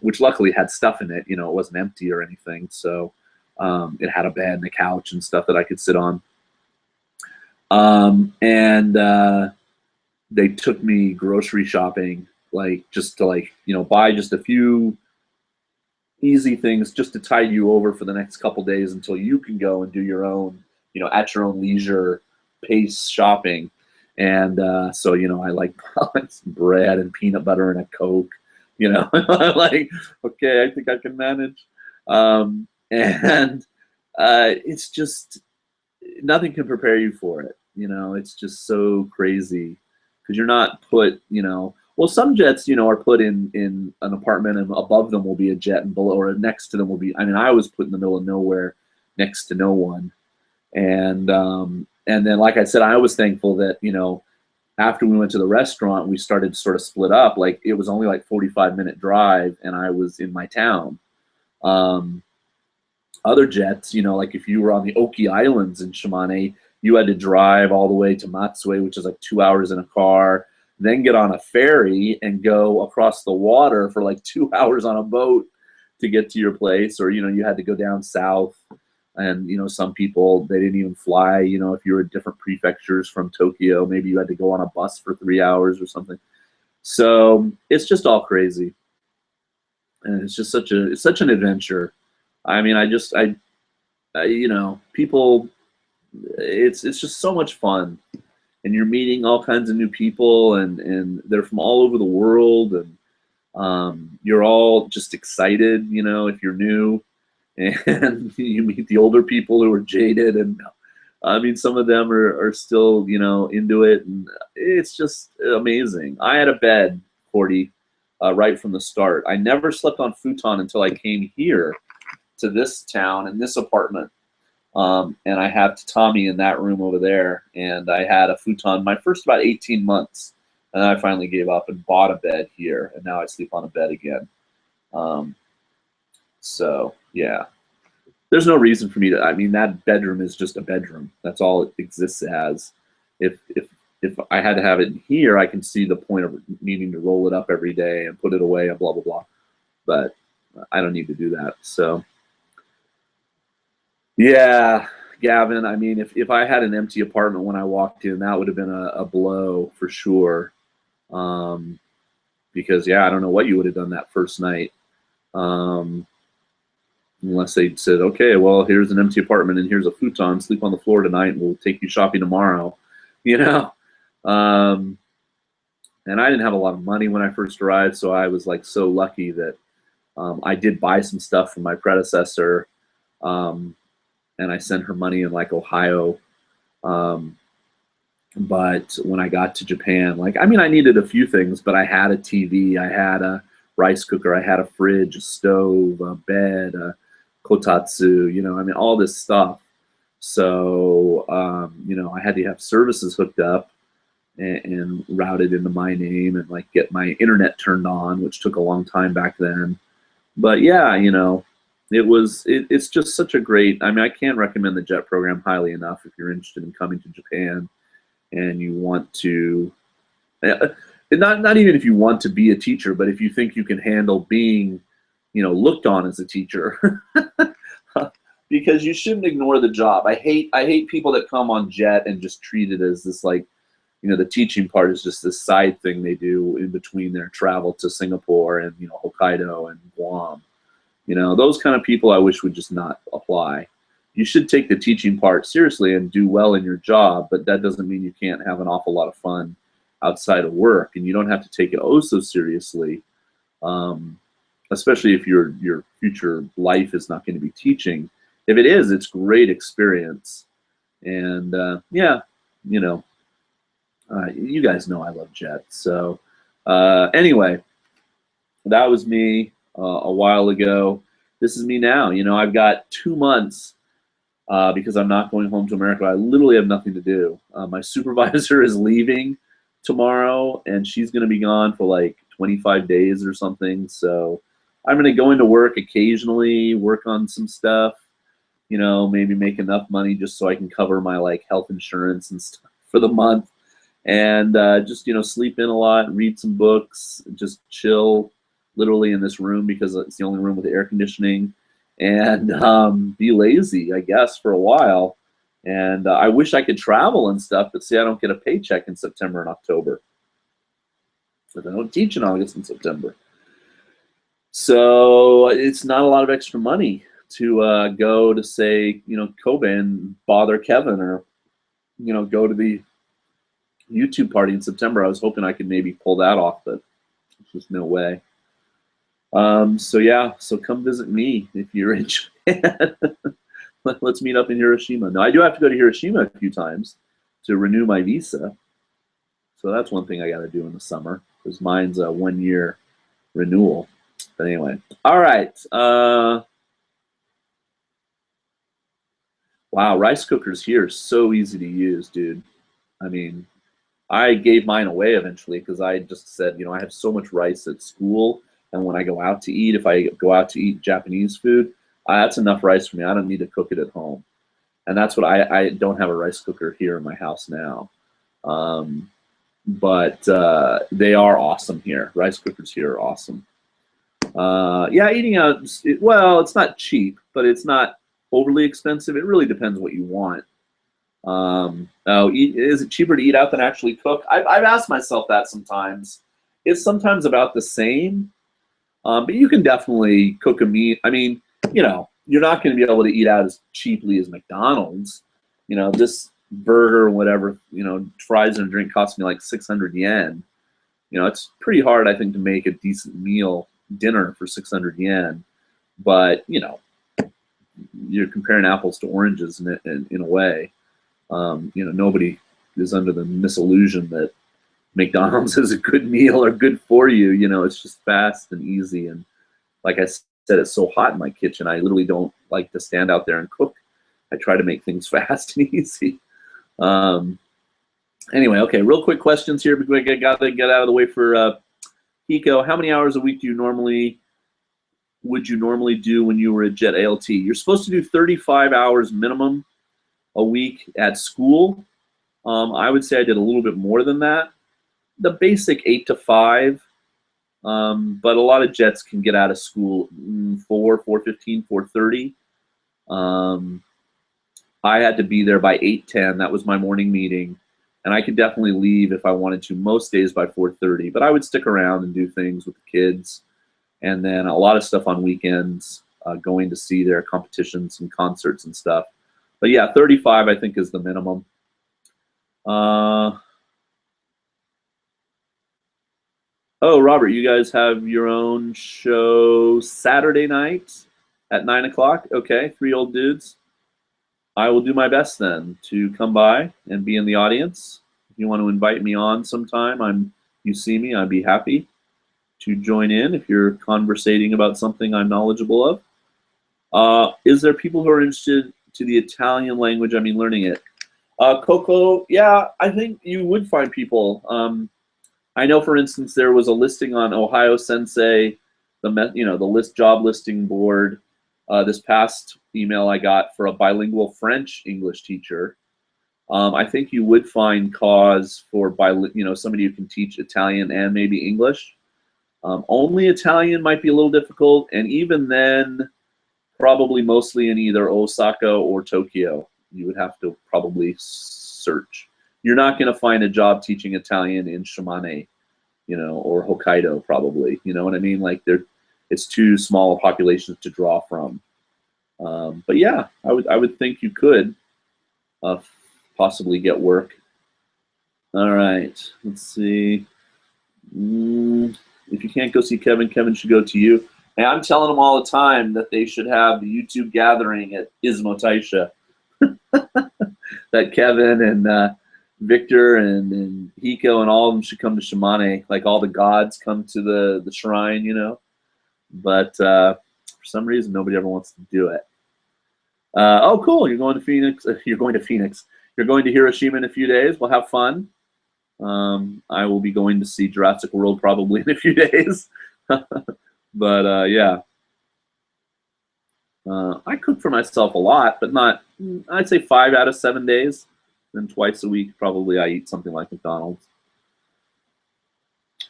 which luckily had stuff in it. It wasn't empty or anything. So it had a bed and a couch and stuff that I could sit on. And they took me grocery shopping, like just to like, buy just a few easy things just to tide you over for the next couple days until you can go and do your own, at your own leisure pace shopping. And so, you know, I like some bread and peanut butter and a Coke, you know, like, okay, I think I can manage. And it's just, nothing can prepare you for it. You know, it's just so crazy because you're not put, you know, well, some jets, you know, are put in an apartment and above them will be a jet and below or next to them will be, I mean, I was put in the middle of nowhere next to no one. And then, like I said, I was thankful that, you know, after we went to the restaurant, we started to sort of split up. Like it was only like 45-minute drive and I was in my town. Um, Other jets, you know, like if you were on the Oki Islands in Shimane, you had to drive all the way to Matsue, which is like 2 hours in a car, then get on a ferry and go across the water for like 2 hours on a boat to get to your place. Or, you know, you had to go down south. And, you know, some people, they didn't even fly. You know, if you were at different prefectures from Tokyo, maybe you had to go on a bus for 3 hours or something. So it's just all crazy. And it's just it's such an adventure. I mean, you know, people, it's just so much fun, and you're meeting all kinds of new people, and they're from all over the world, and you're all just excited, you know, if you're new, and you meet the older people who are jaded, and I mean, some of them are still, you know, into it, and it's just amazing. I had a bed, Cordy, right from the start. I never slept on futon until I came here to this town in this apartment. And I have tatami in that room over there. And I had a futon my first about 18 months. And then I finally gave up and bought a bed here. And now I sleep on a bed again. So, yeah. There's no reason for me to, I mean, that bedroom is just a bedroom. That's all it exists as. If I had to have it in here, I can see the point of needing to roll it up every day and put it away and blah, blah, blah. But I don't need to do that. So, yeah, Gavin, I mean, if I had an empty apartment when I walked in, that would have been a blow for sure. Because, yeah, I don't know what you would have done that first night. Unless they said, okay, well, here's an empty apartment and here's a futon, sleep on the floor tonight and we'll take you shopping tomorrow, you know? And I didn't have a lot of money when I first arrived, so I was like so lucky that I did buy some stuff from my predecessor. And I sent her money in like Ohio. But when I got to Japan, like, I mean, I needed a few things, but I had a TV, I had a rice cooker, I had a fridge, a stove, a bed, a kotatsu, you know, I mean, all this stuff. So, you know, I had to have services hooked up and routed into my name and like get my internet turned on, which took a long time back then. But yeah, you know, it's just such a great, I mean, I can't recommend the JET program highly enough if you're interested in coming to Japan and you want to, not even if you want to be a teacher, but if you think you can handle being, you know, looked on as a teacher, because you shouldn't ignore the job. I hate people that come on JET and just treat it as this, like, you know, the teaching part is just this side thing they do in between their travel to Singapore and, you know, Hokkaido and Guam. You know, those kind of people I wish would just not apply. You should take the teaching part seriously and do well in your job, but that doesn't mean you can't have an awful lot of fun outside of work, and you don't have to take it oh so seriously, especially if your future life is not going to be teaching. If it is, it's great experience. And yeah, you know, you guys know I love JET. So anyway, that was me a while ago. This is me now. You know, I've got 2 months because I'm not going home to America. I literally have nothing to do. My supervisor is leaving tomorrow, and she's going to be gone for like 25 days or something. So I'm going to go into work occasionally, work on some stuff, you know, maybe make enough money just so I can cover my like health insurance and stuff for the month, and just, you know, sleep in a lot, read some books, just chill literally in this room because it's the only room with air conditioning, and be lazy, I guess, for a while. And I wish I could travel and stuff, but see, I don't get a paycheck in September and October. So I don't teach in August and September. So it's not a lot of extra money to go to, say, you know, Kobe and bother Kevin, or, you know, go to the YouTube party in September. I was hoping I could maybe pull that off, but there's just no way. So yeah, so come visit me if you're in Japan. Let's meet up in Hiroshima. Now I do have to go to Hiroshima a few times to renew my visa. So that's one thing I got to do in the summer, because mine's a 1-year renewal. But anyway, all right. Wow, rice cookers here, so easy to use, dude. I mean, I gave mine away eventually because I just said, you know, I have so much rice at school, and when I go out to eat, if I go out to eat Japanese food, that's enough rice for me. I don't need to cook it at home. And that's what I don't have a rice cooker here in my house now. But they are awesome here. Rice cookers here are awesome. Yeah, eating out, well, it's not cheap, but it's not overly expensive. It really depends what you want. Is it cheaper to eat out than actually cook? I've asked myself that sometimes. It's sometimes about the same, but you can definitely cook a meat. I mean, you know, you're not going to be able to eat out as cheaply as McDonald's. You know, this burger or whatever, you know, fries and a drink cost me like 600 yen. You know, it's pretty hard, I think, to make a decent meal, dinner for 600 yen. But, you know, you're comparing apples to oranges in a way. You know, nobody is under the misillusion that McDonald's is a good meal or good for you. You know, it's just fast and easy. And like I said, it's so hot in my kitchen. I literally don't like to stand out there and cook. I try to make things fast and easy. Anyway, okay, real quick questions here because I got to get out of the way for Hiko. How many hours a week would you normally do when you were at Jet ALT? You're supposed to do 35 hours minimum a week at school. I would say I did a little bit more than that. The basic 8 to 5, but a lot of jets can get out of school 4:15, 4:30. I had to be there by 8:10. That was my morning meeting, and I could definitely leave if I wanted to most days by 4:30. But I would stick around and do things with the kids, and then a lot of stuff on weekends, going to see their competitions and concerts and stuff. But yeah, 35 I think is the minimum. Oh, Robert, you guys have your own show Saturday night at 9 o'clock? Okay, 3 old dudes. I will do my best then to come by and be in the audience. If you want to invite me on sometime, you see me, I'd be happy to join in if you're conversating about something I'm knowledgeable of. Is there people who are interested to the Italian language, I mean learning it? Coco, yeah, I think you would find people. I know, for instance, there was a listing on Ohio Sensei, the job listing board. This past email I got for a bilingual French English teacher. I think you would find cause for somebody who can teach Italian and maybe English. Only Italian might be a little difficult, and even then, probably mostly in either Osaka or Tokyo. You would have to probably search. You're not going to find a job teaching Italian in Shimane, or Hokkaido probably. You know what I mean? Like it's too small a populations to draw from. But yeah, I would think you could possibly get work. All right, let's see. If you can't go see Kevin, Kevin should go to you. And I'm telling them all the time that they should have the YouTube gathering at Izumo Taisha. That Kevin and Victor and Hiko and all of them should come to Shimane. Like all the gods come to the shrine, But for some reason, nobody ever wants to do it. Oh, cool! You're going to Phoenix. You're going to Phoenix. You're going to Hiroshima in a few days. We'll have fun. I will be going to see Jurassic World probably in a few days. But yeah, I cook for myself a lot, but not. I'd say 5 out of 7 days. Then twice a week, probably I eat something like McDonald's.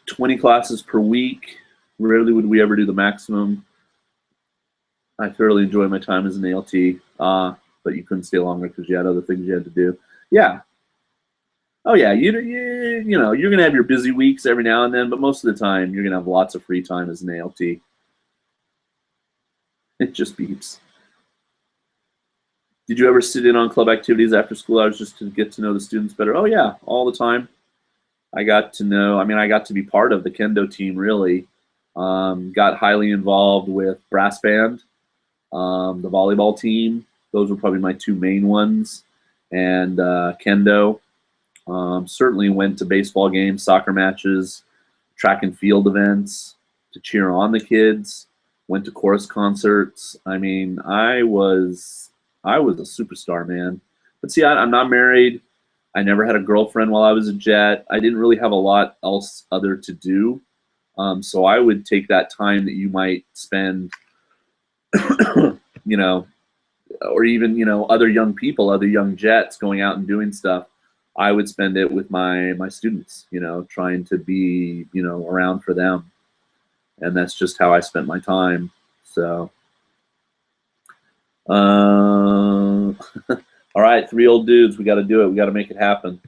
20 classes per week. Rarely would we ever do the maximum. I thoroughly enjoy my time as an ALT, but you couldn't stay longer because you had other things you had to do. Yeah. Oh yeah, you're gonna have your busy weeks every now and then, but most of the time you're gonna have lots of free time as an ALT. It just beeps. Did you ever sit in on club activities after school hours just to get to know the students better? Oh yeah, all the time. I got to know. I mean, I got to be part of the kendo team. Really, got highly involved with brass band, the volleyball team. Those were probably my two main ones, and kendo. Certainly went to baseball games, soccer matches, track and field events to cheer on the kids. Went to chorus concerts. I mean, I was a superstar, man. But see, I'm not married. I never had a girlfriend while I was a jet. I didn't really have a lot else other to do. So I would take that time that you might spend, you know, or even, you know, other young people, other young jets going out and doing stuff. I would spend it with my students, you know, trying to be, you know, around for them. And that's just how I spent my time. So, all right, 3 old dudes. We got to do it. We got to make it happen.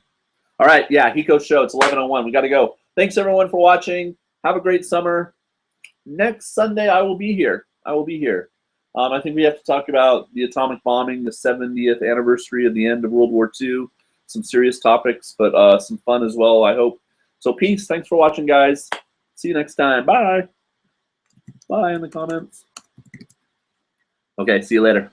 All right, yeah, Hiko's show. It's 11:01. We got to go. Thanks, everyone, for watching. Have a great summer. Next Sunday, I will be here. I will be here. I think we have to talk about the atomic bombing, the 70th anniversary of the end of World War II. Some serious topics, but some fun as well, I hope. So peace. Thanks for watching, guys. See you next time. Bye. Bye in the comments. Okay, see you later.